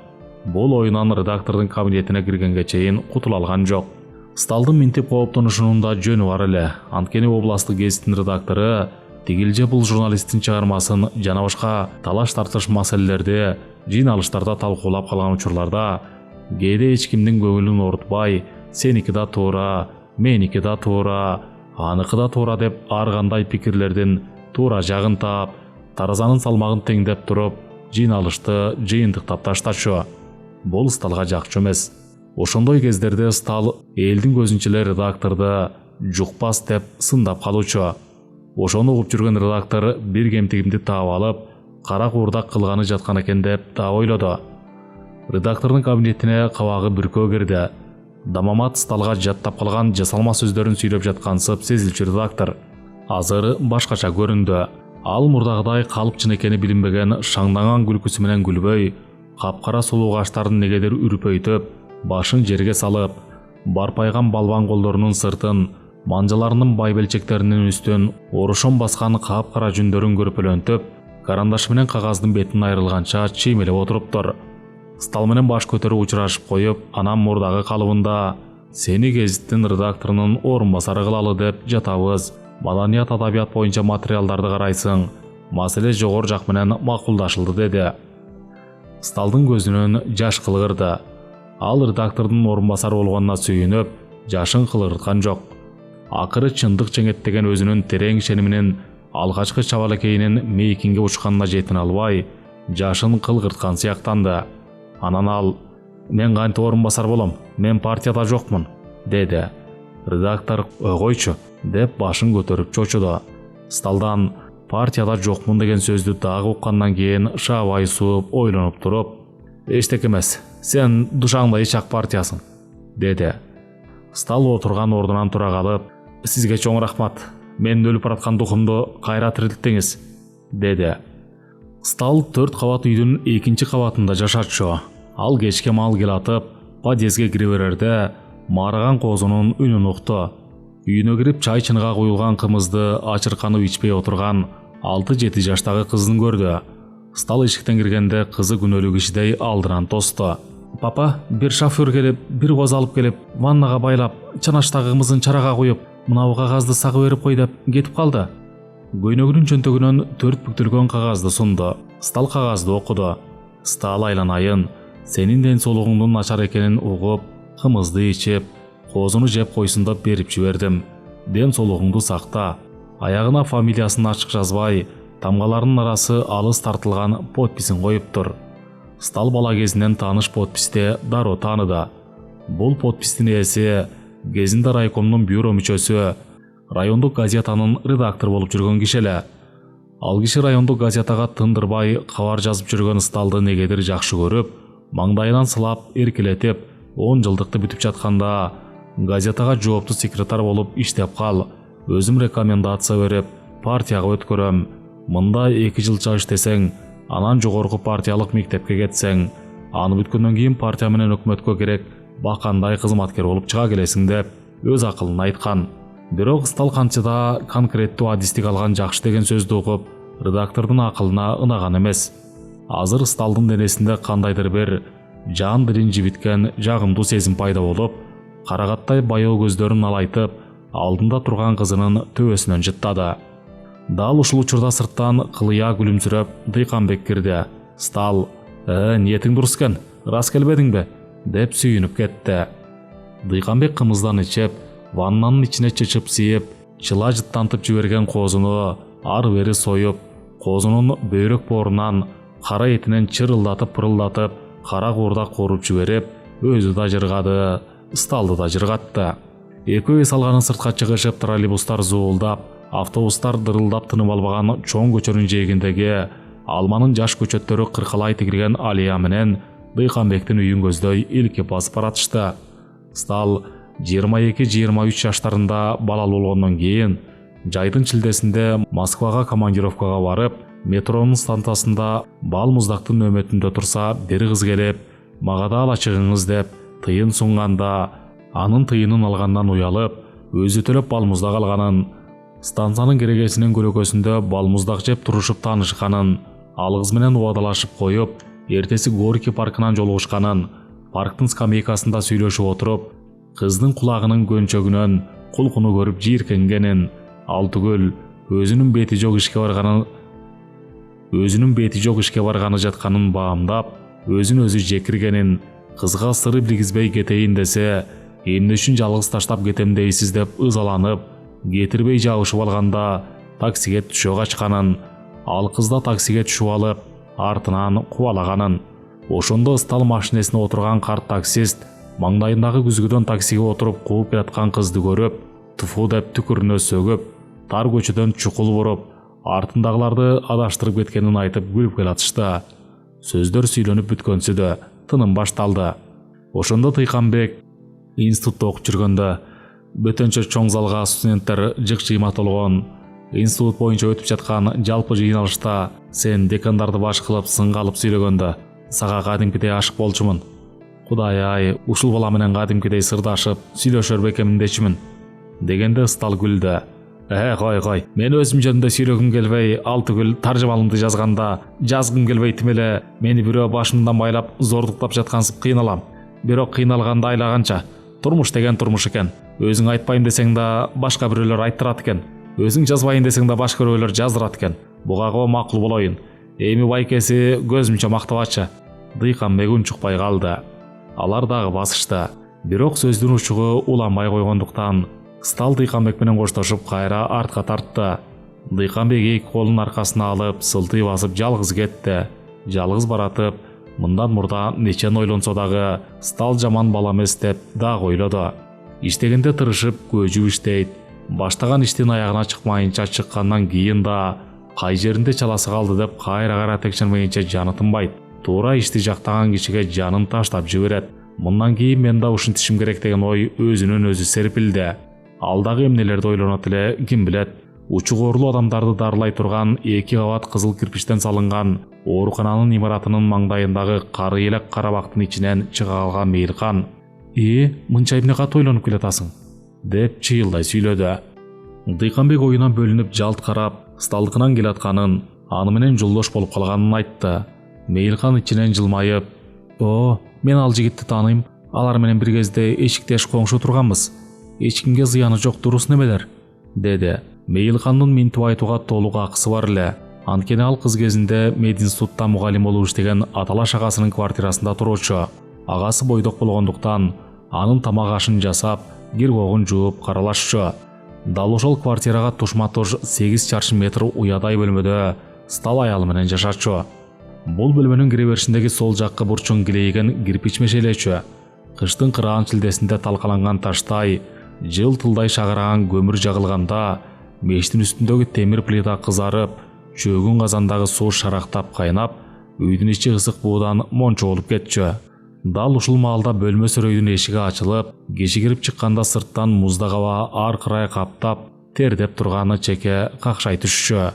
Бул оюнан редактордун кабинетине киргенге чейин кутула алган жок. Сталдын минтип кооптонушунун да жөнү бар эле. Анткени областтык гезиттин редактору тигилже бул журналисттин чыгармасын жана башка талаш-тартыш маселелерди жыйналыштарда талкуулап калган учурларда кээде эч кимдин көңүлүн оорутпай, сеники да туура, меники да туура, аныкы да туура деп ар кандай пикирлердин туура жагын таап, таразанын салмагын теңдеп туруп, жыйналышты жыйынтыктап таштачу. Бул Сталга жакчу эмес. Ошондой кездерде Стал элдин көзүнчө эле редакторду жукпас деп сындап калуучу. Ошону угуп жүргөн редактор бир кемтигимди таап алып, кара куурдак кылганы жаткан экен деп да ойлоду. Редактордун кабинетине кабагы бүркөө кирди. Дамамат Сталга жаттап калган жасалма сөздөрүн сүйлөп жаткансып сезилчү редактор азыр башкача көрүндү. Ал мурдагыдай калыпчын экени билинбеген шаңданган күлкүсү менен күлбөй, капкара сулуу каштарын негедир үрпөйтүп, башын жерге салып, барпайган балбан колдорунун сыртын, манжаларынын байбелчектеринин үстүн орошон баскан капкара жүндөрүн көрпөлөнтүп, карандаш менен кагаздын бетин айрылганча чиймелеп отуруптур. Стал менен баш көтөрүп учурашып коюп, анан мурдагы калыбында «Сени гезиттин редакторунун орун басары кылалы деп жатабыз. Маданият адабият боюнча материалдарды карайсың. Маселе жогору жак менен макулдашылды» деди. Сталдын көзүнөн жаш кылгырды. Ал редактордун орун басары болгонуна сүйүнүп, жашын кылгырткан жок. акыры чындык жеңет деген өзүнүн терең ишениминин алгачкы чабалекейинин мейкинге учканына жетине албай, жашын кылгырткан сыяктанды. Анан ал: "Мен кантип орун басар болом? Мен партияда жокмун", деди. Редактор: "Койчу", деп башын көтөрүп чочуду. Сталдан партияда жокмун деген сөздү дагы уккандан кийин шаабай сууп ойлонуп туруп: "Эчтеке эмес, сен душаңда ичак партиясың", деди. Стал отурган ордунан тура калып: "Сизге чоң рахмат. Менин өлүп бараткан духумду кайра тирилттиңиз", деди. Стал 4 кабат үйдүн 2 кабатында жашачу. Ал кечке мал келатып, подъездге кире берерде маараган коозунун үнүн укту. Үйүнө кирип чай чыныга куюлган кымызды ачырканып ичпей отурган 6-7 жаштагы кыздын көрдү. Стал эшиктен киргенде кызы күнөөлүү кишидей алдынан тосту. "Папа, бир шофер келип, бир коз алып келип, ваннага байлап, чанаштагы кымызын чарага куюп, мынау кагазды сагып берип кой деп кетип калды." Көйнөгүнүн чөнтөгүнөн 4 бүктөлгөн кагазды сунду. Стал кагазды окуду. "Стал айланайын, сенин ден соолугуңдун начар экенин угуп, кымызды ичип, коозуну жеп койсун деп берип жибердим. Ден соолугуңду сакта." Аягына фамилиясын ачык жазбай, тамгаларынын арасы алыс тартылган подписин коюптур. Стал бала кезинен тааныш подписти дароо тааныды. Бул подпистин ээси кезинде райкомдун бюро мүчөсү, райондук газетанын редактору болуп жүргөн киши эле. Ал киши райондук газетага тындырбай кабар жазып жүргөн Сталды негедир жакшы көрүп, маңдайынан сылап эркелетип, 10 жылдыкты бүтүп жатканда газетага жоопту секретарь болуп иштеп кал, өзүм рекомендация берип, партияга өткөрөм. Мында 2 жылча иштесең, анан жогорку партиялык мектепке кетсең, аны бүткөндөн кийин партия менен өкмөткө керек бакандай кызматкер болуп чыга келесиң деп өз акылын айткан. Бирок Стал канчада конкреттүү адистик алган жакшы деген сөздү угуп, редактордун акылына ынаган эмес. Азыр Сталдын денесинде кандайдыр бир жан дилин жибиткен жагымдуу сезим пайда болуп, карагаттай баяу көздөрүн алайтып, алдында турган кызынын төбөсүнөн жыттады. Дал ушул учурда сырттан кылыя күлүмсүрөп Дыйканбек кирди. Стал: "Ниетиң дурус экен, рас келбедиңби?" деп сүйүнүп кетти. Дыйканбек кымыздан ичип, ваннанын ичине чычып сийип, чыла жыттантып жиберген коозуну ары бери союп, коозунун бөйрөк боорунан, кара этинен чырылдатып-пырылдатып, кара куурдак кооруп жиберип, өзү да жыргады, Сталды да жыргатты. Экөө салганын сыртка чыгышып, троллейбустар зуулдап, автобустар дырылдап тынып албаган чоң көчөнүн жээгиндеги алманын жаш көчөттөрү кыркалай тигирген алия менен Дыйканбектин үйүн көздөй илкип басып баратышты. Стал 22-23 жаштарында балалуу болгондон кийин жайдын шилдесинде Москвага командировкага барып, метронун станциясында бал муздактын нөөмөтүндө турса, бир кыз келип, "Мага да ала чыгыңыз" деп тыйын сунганда, анын тыйынын алгандан уялып, өзү төлөп бал муздак алганын, станциянын керегесинин көлөкөсүндө бал муздак жеп турушуп таанышканын, ал кыз менен убадалашып коюп, эртеси Горький паркынан жолугушканын, парктын скамейкасында сүйлөшүп отуруп, кыздын кулагынын көнчөгүнөн кулкуну көрүп жийиркенгенин, ал түгүл өзүнүн бети жок ишке барганы жатканын баамдап, өзүн өзү жекиргенин, кызга сыр билгизбей кетейин десе, эмне үчүн жалгыз таштап кетем дейсиз деп ызаланып, кетирбей жабышып алганда таксиге түшө качканын, ал кыз да таксиге түшүп алып, артынан кубалаганын. Ошондо Стал машинесине отурган карт таксист маңдайындагы күзгүдөн таксиге отуруп кууп жаткан кызды көрүп, туфу деп түкүрүнө сөгүп, тар көчөдөн чукул буруп, артындагыларды адаштырып кеткенин айтып күлүп келатышты. Сөздөр сүйлөнүп бүткөнсүдө тыным башталды. Ошондо Дыйканбек институтта окуп жүргөндө бөтөнчө чоң залга студенттер жык-жыймат болгон, институт боюнча өтүп жаткан жалпы жыйналышта сен декандарды баш кылып сынга алып сүйлөгөндө сага кадимкидей ашык болчумун. Кудай-ай, ушул бала менен кадимкидей сырдашып сүйлөшөр бекемин дечүмүн, дегенде Стал күлдү. Кой, мен өзүм жөнүндө сүйлөгүм келбей, ал түгүл таржымалымды жазганда жазгым келбей тим эле мени бирөө башымдан байлап зордуктап жаткансып кыйналам. Бирок кыйналганда айлаганча, турмуш деген турмуш экен. Өзүң айтпайм десең да башка бирөөлөр айттырат экен. Өзүң жазбайын десең да башка бирөөлөр жаздырат экен. Буга макул болоюн. Эми байкеси көзүмчө мактабачы. Дыйканбек унчукпай калды. Алар дагы басышты. Бирок сөздүн учугу уланбай койгондуктан Стал Дыйканбек менен коштошуп кайра артка тартты. Дыйканбек эки колун аркасына алып, сылтый басып жалгыз кетти. Жалгыз баратып, мындан мурда нечен ойлонсо дагы Стал жаман бала эмес деп дагы ойлоду. Иштегенде тырышып көжүп иштейт. Баштаган иштин аягына чыкмайынча чыккандан кийин да кай жеринде чаласы калды деп кайра текшермейинче жаны тынбайт. Туура ишти жактаган кишиге жанын таштап жиберет. Мындан кийин мен да ушинтишим керек деген ой өзүнөн өзү серпилди. Ал дагы эмнелерди ойлонот эле, ким билет. Учугоорлуу адамдарды дарылай турган 2 кабат кызыл кирпичтен салынган оорукананын имаратынын маңдайындагы кары элек карабактын ичинен чыга калган Мейилкан: мынча эмне катуу ойлонуп келатасың?» деп чыйылдай сүйлөдү. Дыйканбек оюнан бөлүнүп жалт карап, Сталдыкынан келатканын, аны менен жолдош болуп калганын айтты. Мейилкан ичинен жылмайып: мен ал жигитти тааныйм. Алар менен бир кезде эшиктеш коңшу турганбыз. Эч кимге зыяны жок, дурус немелер?» деди. Мейилкандын минтип айтууга толук акысы бар эле. Анткени ал кыз кезинде мединститутта мугалим болуп иштеген аталаш агасынын квартирасында туруучу. Агасы бойдок болгондуктан анын тамак ашын жасап, киргогун жууп каралашчу. Дал ошол квартирага тушма-туш 8 чарчы метр уядай бөлмөдө Стал аялы менен жашачу. Бул бөлмөнүн кире беришиндеги сол жаккы бурчун килейген кирпич мешелечү. Кыштын кыраан чилдесинде талкаланган таштай, жылтылдай шагыраган көмүр жагылганда, мештин үстүндөгү темир плита кызарып, чөгүн казандагы суу шарактап кайнап, үйдүн ичи ысык буудан мончо болуп кетчү. Дал ушул маалда бөлмө сөрөйдүн эшиги ачылып, киши кирип чыкканда сырттан муздак аба ар кырай каптап, тердеп турганы чеке какшай түшчү.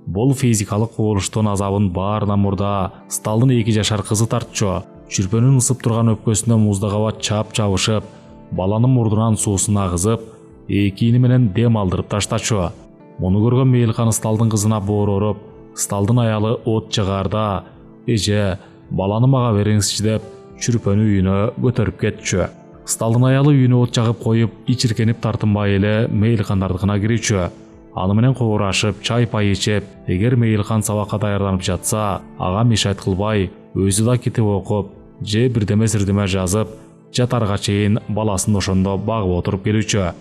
Бул физикалык кубулуштун азабын баарынан мурда Сталдын 2 жашар кызы тартчу. Чүрпөнүн ысып турган өпкөсүнө муздак аба чап-чабышып, баланын мурдунан суусун агызып, экиини менен дем алдырып таштачу. Муну көргөн Мейилкан Сталдын кызына боороруп, Сталдын аялы от жыгарда: «Эже, баланы мага бериңизчи» деп чүрпөнү үйүнө көтөрүп кетчү. Сталдын аялы үйүнө от жагып коюп, ичиркенип тартынбай эле Мейилкандардыкына кирүүчү. Аны менен куурашып, чай-пай ичип, эгер Мейилкан сабакка даярданып жатса, ага мешайт кылбай, өзү да китеп окуп, же бирдеме-сирдеме жазып, жатарга чейин баласын ошондо багып отуруп келүүчү.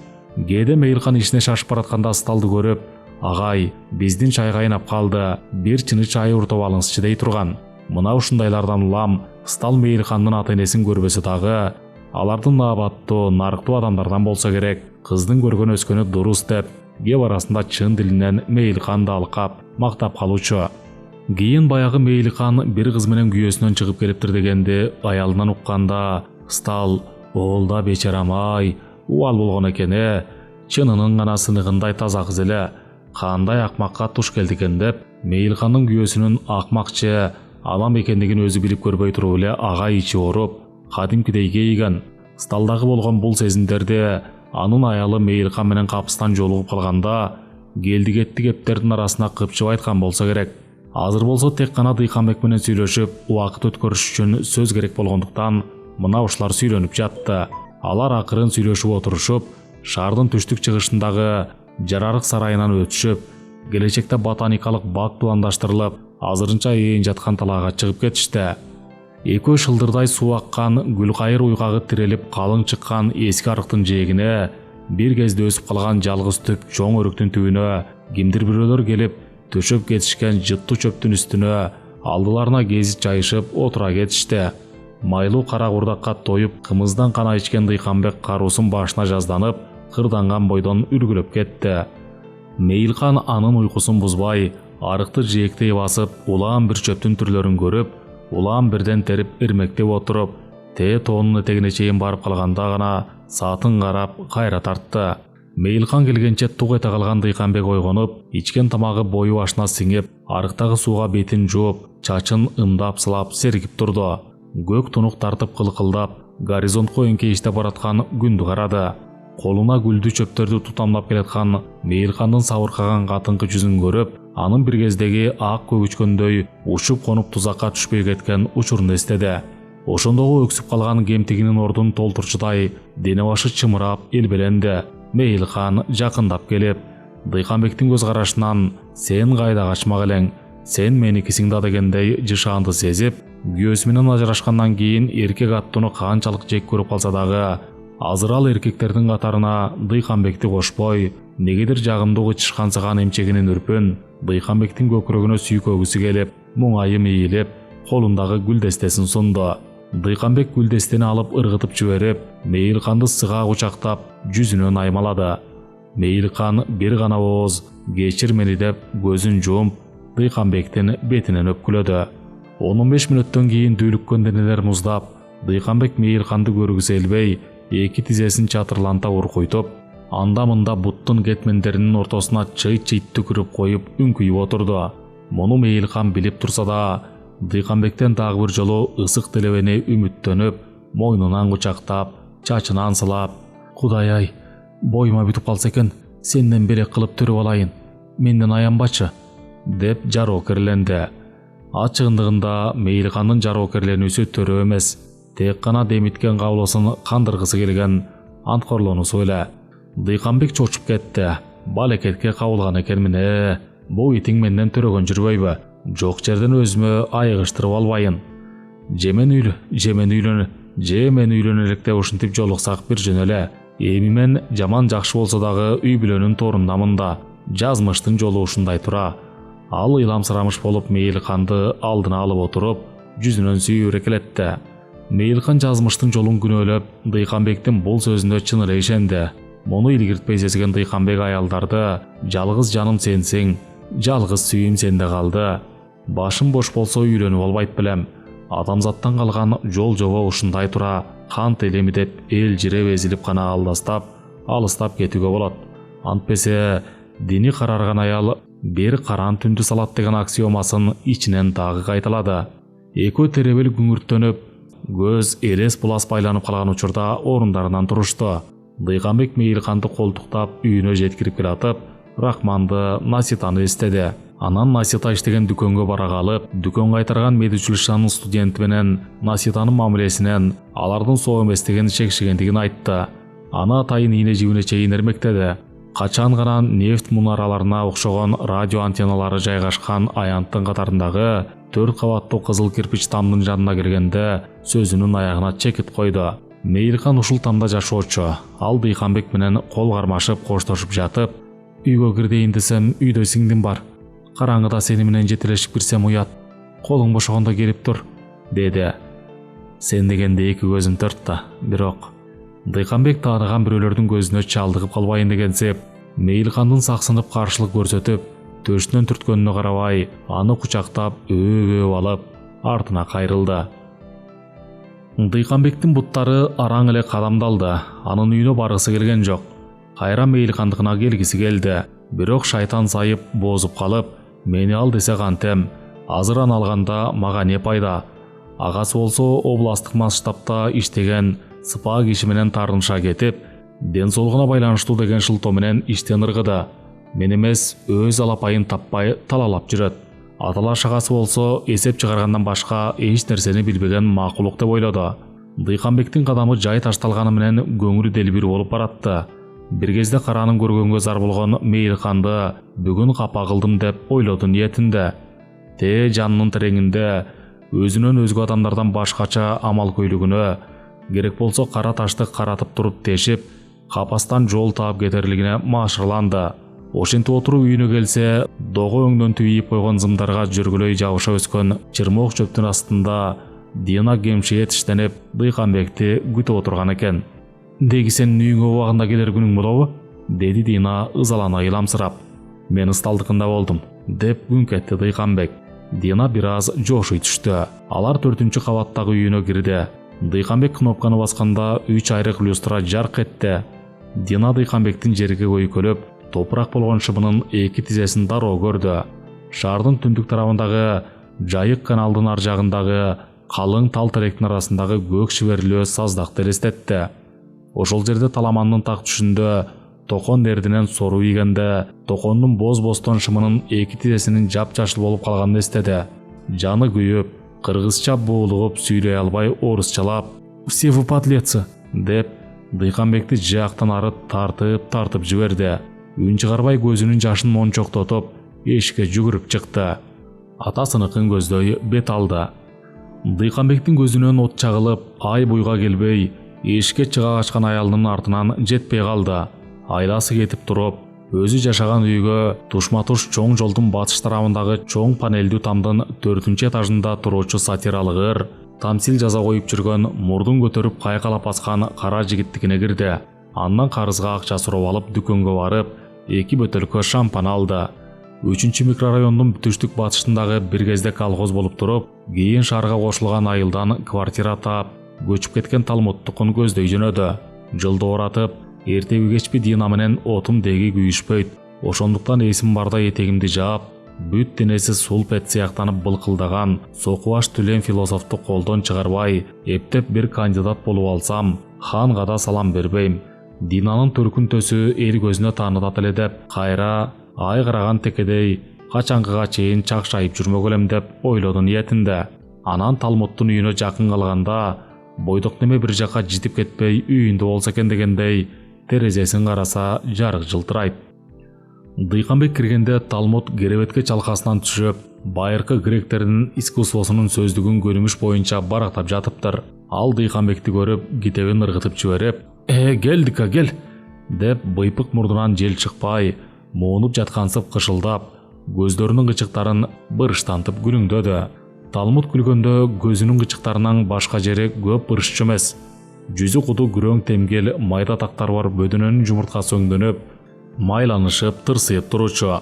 Кээде Мейилкан ишине шашып баратканда Сталды көрүп: «Агай, биздин чай кайнап калды, бир чыны чай уртуп алыңызчы» дей турган. Мына ушундайлардан улам Стал Мейилкандын ата-энесин көрбөсө дагы, алардын абаттуу, нарыктуу адамдардан болсо керек, кыздын көргөн өскөнү дурус деп, кеп арасында чын дилинен Мейилканды алкап, мактап калуучу. Кийин баягы Мейилкан бир кыз менен күйөөсүнөн чыгып келиптир дегенди аялынан укканда, Стал: «Оолда бечарам-ай, убал болгон экен, чынынын гана сыныгындай таза кыз эле, кандай акмакка туш келди экен» деп, Мейилкандын күйөөсүнүн акмакчы адам экендигин өзү билип көрбөй туруп эле ага ичи ооруп, кадимкидей кейиген. Сталдагы болгон бул сезимдерди анын аялы Мейилкан менен капыстан жолугуп калганда, келди-кетти кептердин арасына кыпчып айткан болсо керек. Азыр болсо тек гана Дыйканбек менен сүйлөшүп, убакыт өткөрүш үчүн сөз керек болгондуктан мына ушулар сүйлөнүп жатты. Алар акырын сүйлөшүп отурушуп, шаардын түштүк чыгышындагы жарарык сарайынан өтүшүп, келечекте ботаникалык бак пландаштырылып, азырынча ээн жаткан талаага чыгып кетишти. Экөө шылдырдай суу аккан, гүлкайыр уйгагы тирелип калың чыккан эски арыктын жээгине, бир кезде өсүп калган жалгыз түп чоң өрүктүн түбүнө кимдир бирөөлөр келип, төшөп кетишкен жыттуу чөптүн үстүнө алдыларына гезит жайышып отура кетишти. Майлуу кара курдакка тоюп, кымыздан кана ичкен Дыйканбек каруусун башына жазданып, кырданган бойдон үргүлөп кетти. Мейилкан анын уйкусун бузбай, арыкты жээктей басып, улаан бир чөптүн түрлөрүн көрүп, улаан бирден терип ирмектеп отуруп, тоонун этегине чейин барып калганда гана саатын карап кайра тартты. Мейилкан келгенче тук эте калган Дыйканбек ойгонуп, ичкен тамагы бою башына сиңип, арыктагы сууга бетин жууп, чачын ымдап сылап сергип турду. Көк тунук тартып кылкылдап, горизонтко эңкейиштеп бараткан күндү карады. Колуна гүлдүү чөптөрдү тутамдап келаткан Мейилкандын сабыркаган катыңкы жүзүн көрүп, анын бир кездеги ак көгүчкөндөй учуп конуп тузакка түшпөй кеткен учурун эстеди. Ошондогу өксүп калган кемтигинин ордун толтурчудай дене башы чымырап элбеленди. Мейилкан жакындап келип, Дыйканбектин көз карашынан «Сен кайда качмак элең, сен меникисиң да» дегендей жышаанды сезип, күйөөсү менен ажырашкандан кийин эркек аттууну канчалык жек көрүп калса дагы, Азыр ал эркектердин катарына Дыйканбекти кошпой, негедир жагымдуу чышкансыган эмчегинин үрпүн Дыйканбектин көкүрөгүнө сүйкөгүсү келип, муңайым ийилип, колундагы гүл дестесин сунду. Дыйканбек гүл дестени алып ыргытып жиберип, Мейилканды сыга кучактап, жүзүнөн аймалады. Мейилкан бир гана ооз «Кечир мени» деп көзүн жумуп, Дыйканбектин бетинен өпкүлөдү. 15 мүнөттөн кийин дүүлүккөн денелер муздап, Дыйканбек Мейилканды көргүсү келбей, эки тизесин чатырланта уркуйтуп, анда-мында буттун кетмендеринин ортосуна чыйт-чыйт түкүрүп коюп үңкүйүп отурду. Муну Мейилкан билип турса да, Дыйканбектен дагы бир жолу ысык делебени үмүттөнүп, мойнунан кучактап, чачынан сылап, «Кудай-ай, боюма бүтүп калса экен, сенден белек кылып төрүп алайын. Менден аянбачы», деп жароокерленди. Ачыгындыгында Мейилкандын жароокерленүүсү төрө эмес, тек гана демиткен кабылысын кандыргысы келген анткорлонусу эле. Дыйканбек чочуп кетти. Балекетке кабылган экенмин, бул итиң менден төрөгөн жүрбөйбү? Жок жерден өзүмө айыгыштырып албайын. Же мен үйлөнө элек деп ушинтип жолуксак бир жөн эле. Эми мен жаман жакшы болсо дагы үй бүлөнүн торундамын да. Жазмыштын жолу ушундай тура. Ал ыйламсырамыш болуп Мейилканды алдына алып отуруп, жүзүнөн сүйүп эркелетти. Мейилкан жазмыштын жолун күнөөлөп, Дыйканбектин бул сөзүнө чын эле ишенди. Муну илгиртпей сезген Дыйканбек аялдарды «Жалгыз жаным сенсиң, жалгыз сүйүм сенде калды. Башым бош болсо үйлөнүп албайт белем. Адамзаттан калган жол жобо ушундай тура. Кант элеми» деп элжиреп эзилип гана алыстап кетүүгө болот. Антпесе дини карарган аял бир караан түндү салат деген аксиомасын ичинен дагы кайталады. Экөө теребел күңүрттөнүп, көз элес булас байланып калган учурда орундарынан турушту. Дыйканбек Мейилканды колтуктап үйүнө жеткирип келатып, Рахманды, Наситаны эстеди. Анан Насита иштеген дүкөнгө бара калып, дүкөн кайтарган медучилищанын студенти менен Наситанын мамилесинен алардын соо эместигин чекшигендигин айтты. Аны атайын ийне жибине чейин эрмектеди. Качан гана нефть мунараларына окшогон радио антенналары жайгашкан аянттын катарындагы 4 кабаттуу кызыл кирпич тамдын жанына киргенде сөзүнүн аягына чекит койду. Мейилкан ушул тамда жашоочу. Ал Дыйканбек менен кол кармашып коштошуп жатып, «Үйгө кир дейин десем, үйдө сиңдим бар. Караңгыда сени менен жетелешип кирсем уят. Колуң бошогондо келип тур», деди. Сен дегенде эки көзүм төрттө, бирок Дыйканбек тааныган бирөөлөрдүн көзүнө чалдыгып калбайын дегенсип, Мейилкандын саксынып каршылык көрсөтүп, төшүнөн түрткөнүнө карабай, аны кучактап, өбөп алып, артына кайрылды. Дыйканбектин буттары араң эле кадамдалды. Анын үйүнө баргысы келген жок. Кайра Мейилкандыкына келгиси келди. Бирок шайтан сайып бозуп калып, «Мени ал десе кантем, азыр аны алганда мага не пайда?» Агасы болсо областтык масштабта иштеген СПА киши менен тарыныша кетип, ден соолугуна байланыштуу деген шылтоо менен иштен ыргыды. Мен эмес, өз алапайын таппай талалап жүрөт. Аталаш агасы болсо эсеп чыгаргандан башка эч нерсени билбеген макулук деп ойлоду. Дыйканбектин кадамы жай ташталганы менен көңүлү делбир болуп баратты. Бир кезде караанын көргөнгө зар болгон Мейилканды бүгүн капа кылдым деп ойлоду ниетинде. Жанынын тереңинде өзүнөн өзгө адамдардан башкача амал көйлүгүнө, керек болсо кара ташты каратып туруп тешип, капастан жол таап кетерлигине маашырланды. Ошентип отуруп үйүнө келсе, дого өңдөн түйүп койгон зымдарга жөргөлөй жабыша өскөн чырмок чөптүн астында Дина кемши етиштенип Дыйканбекти күтүп отурган экен. «Деги сенин үйүңө убагында келер күнүң болобу?» деди Дина ызалана ыйламсырап. «Мен ысталдыкында болдум», деп күңк этти Дыйканбек. Дина бир аз жошуй түштү. Алар 4-кабаттагы үйүнө кирди. Дыйканбек кнопканы басканда 3 айрык люстра жарк этти. Дина Дыйканбектин жерге көйкөлөп, топурак болгон шыбынын 2 тизесин дароо көрдү. Шаардын түндүк тарабындагы Жайык каналдын ар жагындагы калың тал теректин арасындагы көк шиберлөө саздакты элестетти. Ошол жерде таламандын так түшүндө токон эрдинен сору ийгенде токондун боз-бостон шымынын 2 тизесинин жапжашыл болуп калганын эстеди. Жаны күйүп, кыргызча боолугуп сүйлөй албай орусчалап «Все вы подлецы!» деп Дыйканбекти жактан ары тартып жиберди. Үн чыгарбай көзүнүн жашын мончоктотуп, эшикке жүгүрүп чыкты. Атасыныкын көздөй бет алды. Дыйканбектин көзүнөн от чагылып, ай буйга келбей, эшикке чыга качкан аялынын артынан жетпей калды. Айласы кетип туруп, өзү жашаган үйгө тушма-туш чоң жолдун батыш тарабындагы чоң панелдүү тамдын 4-чү этажында туруучу сатиралык ыр, тамсил жаза коюп жүргөн, мурдун көтөрүп кайкалап баскан кара жигиттикине кирди. Андан карызга акча сурап алып дүкөнгө барып, 2 бөтөлкө шампан алды. 3-чү микрорайондун бүтүштүк батышындагы бир кезде колхоз болуп туруп, кийин шаарга кошулган айылдан квартира таап, көчүп кеткен Талмуттукун көздөй жөнөдү. Жылды оратып, эртеби кечпи Дина менен отум деги күйүшпөйт. Ошондуктан эсим барда этегимди жаап, бүт денеси сулпет сыяктанып былкылдаган сокубаш түлен философту колдон чыгарбай, эптеп бир кандидат болуп алсам, ханга да салам бербейм. Динанын төркүн төсү эл көзүнө таанытат эле деп, кайра ай караган текедей качанкыга чейин чакшайып жүрмөк элем деп ойлоду ниетинде. Анан Талмуттун үйүнө жакын калганда, бойдок неме бир жака житип кетпей үйүндө болсо экен дегендей, терезесин караса жарык жылтырайт. Дыйканбек киргенде Талмут керебетке чалкасынан түшүп, байыркы гректердин искусствосунун сөздүгүн көнүмүш боюнча барактап жатыптыр. Ал Дыйканбекти көрүп, китебин ыргытып жиберип, келдика кел" деп быйпык мурдунан жел чыкпай, моонуп жаткансып кышылдап, көздөрүнүн кычыктарын бырыштантып күлүңдөдү. Талмут күлгөндө көзүнүн кычыктарынан башка жери көп бырышчу эмес. Жүзү куду күрөң темгел майда тактар бар бөдүнөнүн жумурткасы өңдөнүп, майланышып, тырсыйып туручу.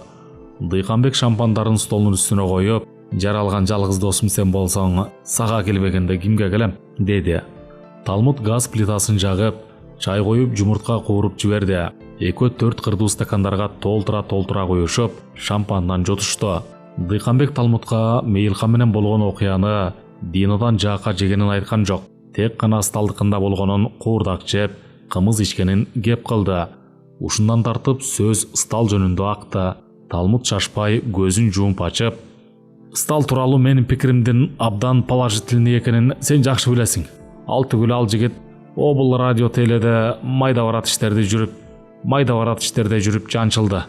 Дыйканбек шампандарын столдун үстүнө коюп, "Жаралган жалгыз досум сен болсоң, сага келбегенде кимге келем?" деди. Талмут газ плитасын жагып, чай коюп, жумуртка кууруп жиберди. Экөө 4 кырдуу стакандарга толтура коюшуп, шампандан жотушту. Дыйканбек Талмутка Мейилхан менен болгон окуяны Динадан жаакка жегенин айткан жок. Тек гана сталдыкында болгонун куурдак жеп, кымыз ичкенин кеп кылды. Ушундан тартып сөз стал жөнүндө акты. Талмут шашпай көзүн жумуп ачып, "Стал тууралуу менин пикиримдин абдан положительный экенин сен жакшы билесиң. Ал түгүл ал жигит обул радио теледе майда барат иштерде жүрүп жанчылды.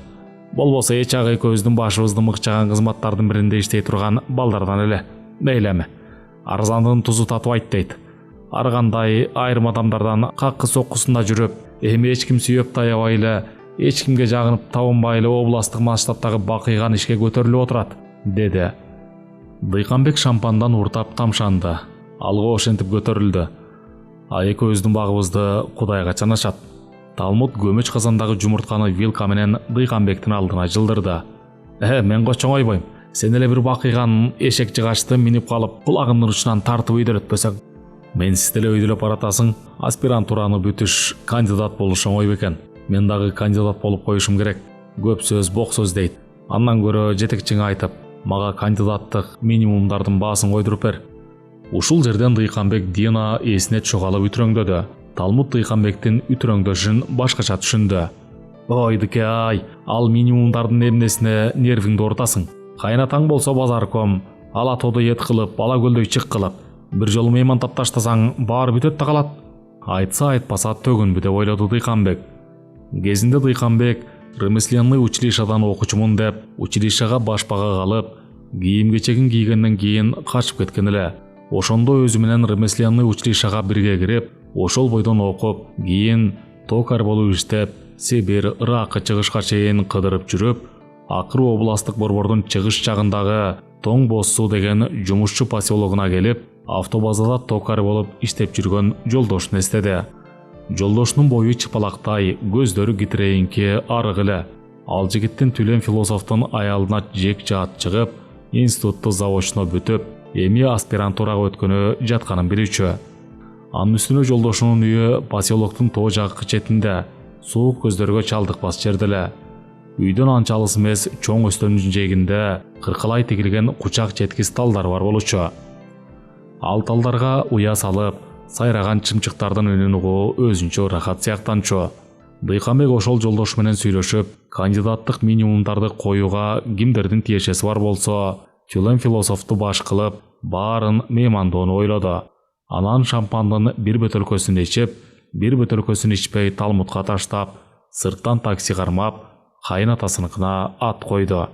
Болбосо Эчак экөөбүздүн башыбызды мыкчаган кызматтардын биринде иштей турган балдардан эле. Мейлеми. Арзандын тузу татыбайт дейт. Ар кандай айрым адамдардан каккы соккусунда жүрүп, эми эч ким сүйөп таябай эле, эч кимге жагынып табынбай эле областтык масштабтагы бакыйган ишке көтөрүлүп отурат" деди. Дыйканбек шампандан уртап тамшанды. Алга ошентип көтөрүлдү. Экөөбүздүн багыбызды Кудайга чанашат. Талмут көмөч казандагы жумуртканы вилка менен Дыйканбектин алдына жылдырды. Мен кочоңойбойм. Сен эле бир бакыйган эшек жыгачты минип калып, кулагымдын учунан тартып өйдөрөтпөсөң. Мен сиз деле өйдөлөп баратасың. Аспирантураны бүтүш, кандидат болуш оңой бекен. Мен дагы кандидат болуп коюшум керек. Көп сөз бок сөз дейт. Андан көрө жетекчиңе айтып, мага кандидаттык минимумдардын баасын койдуруп бер. Ушул жерден Дыйканбек Дина эсине чогалып үтрөңдөдү. Талмут Дыйканбектин үтрөңдөшүн башкача түшүндү. "Ойдуке ай, ал минимумдардын эмнесине нервиңди ортасың? Кайнатаң болсо базарком, ала тоду эт кылып, ала көлдөй чык кылып, бир жолу мейман тапташтасаң, баары бүтөт да калат. Айтса айтпаса төгүнбү" деп ойлоду Дыйканбек. Кезинде Дыйканбек ремесленный училищадан окуучумун деп, училищага башпага калып, кийим-кечегин кийгенден кийин качып кеткен эле. Ошондо өзү менен ремесленный училищага бирге кирип, ошол бойдон окуп, кийин токарь болуп иштеп, Сибирь, Ыракка чыгышка чейин кыдырып жүрүп, акыры областтык борбордун чыгыш жагындагы Тоң Боз суу деген жумушчу поселогуна келип, автобазада токарь болуп иштеп жүргөн жолдошун эстеди. Жолдошунун бою чыпалактай, көздөрү китирейинки арык эле. Ал жигиттин түлен философтун аялына жек жаат чыгып, институтту заочно бүтүп, эми аспирантурага өткөнү жатканын билүүчү. Анын үстүнө жолдошунун үйү поселоктун тоо жаккы четинде, суук көздөргө чалдыкпас жерде эле. Үйдөн анча алыс эмес чоң өстөмдүн жээгинде кыркалай тигилген кучак четкис талдар бар болчу. Ал талдарга уя салып, сайраган чымчыктардын үнүн угуу өзүнчө ырахат сыяктанчу. Дыйканбек ошол жолдошу менен сүйлөшүп, кандидаттык минимумдарды коюуга кимдердин тиешеси бар болсо, Тюлен философту баш кылып, баарын меймандоону ойлоду. Анан шампандын бир бөтөлкөсүн ичип, бир бөтөлкөсүн ичпей Талмутка таштап, сырттан такси кармап, кайнатасыныкына ат койду.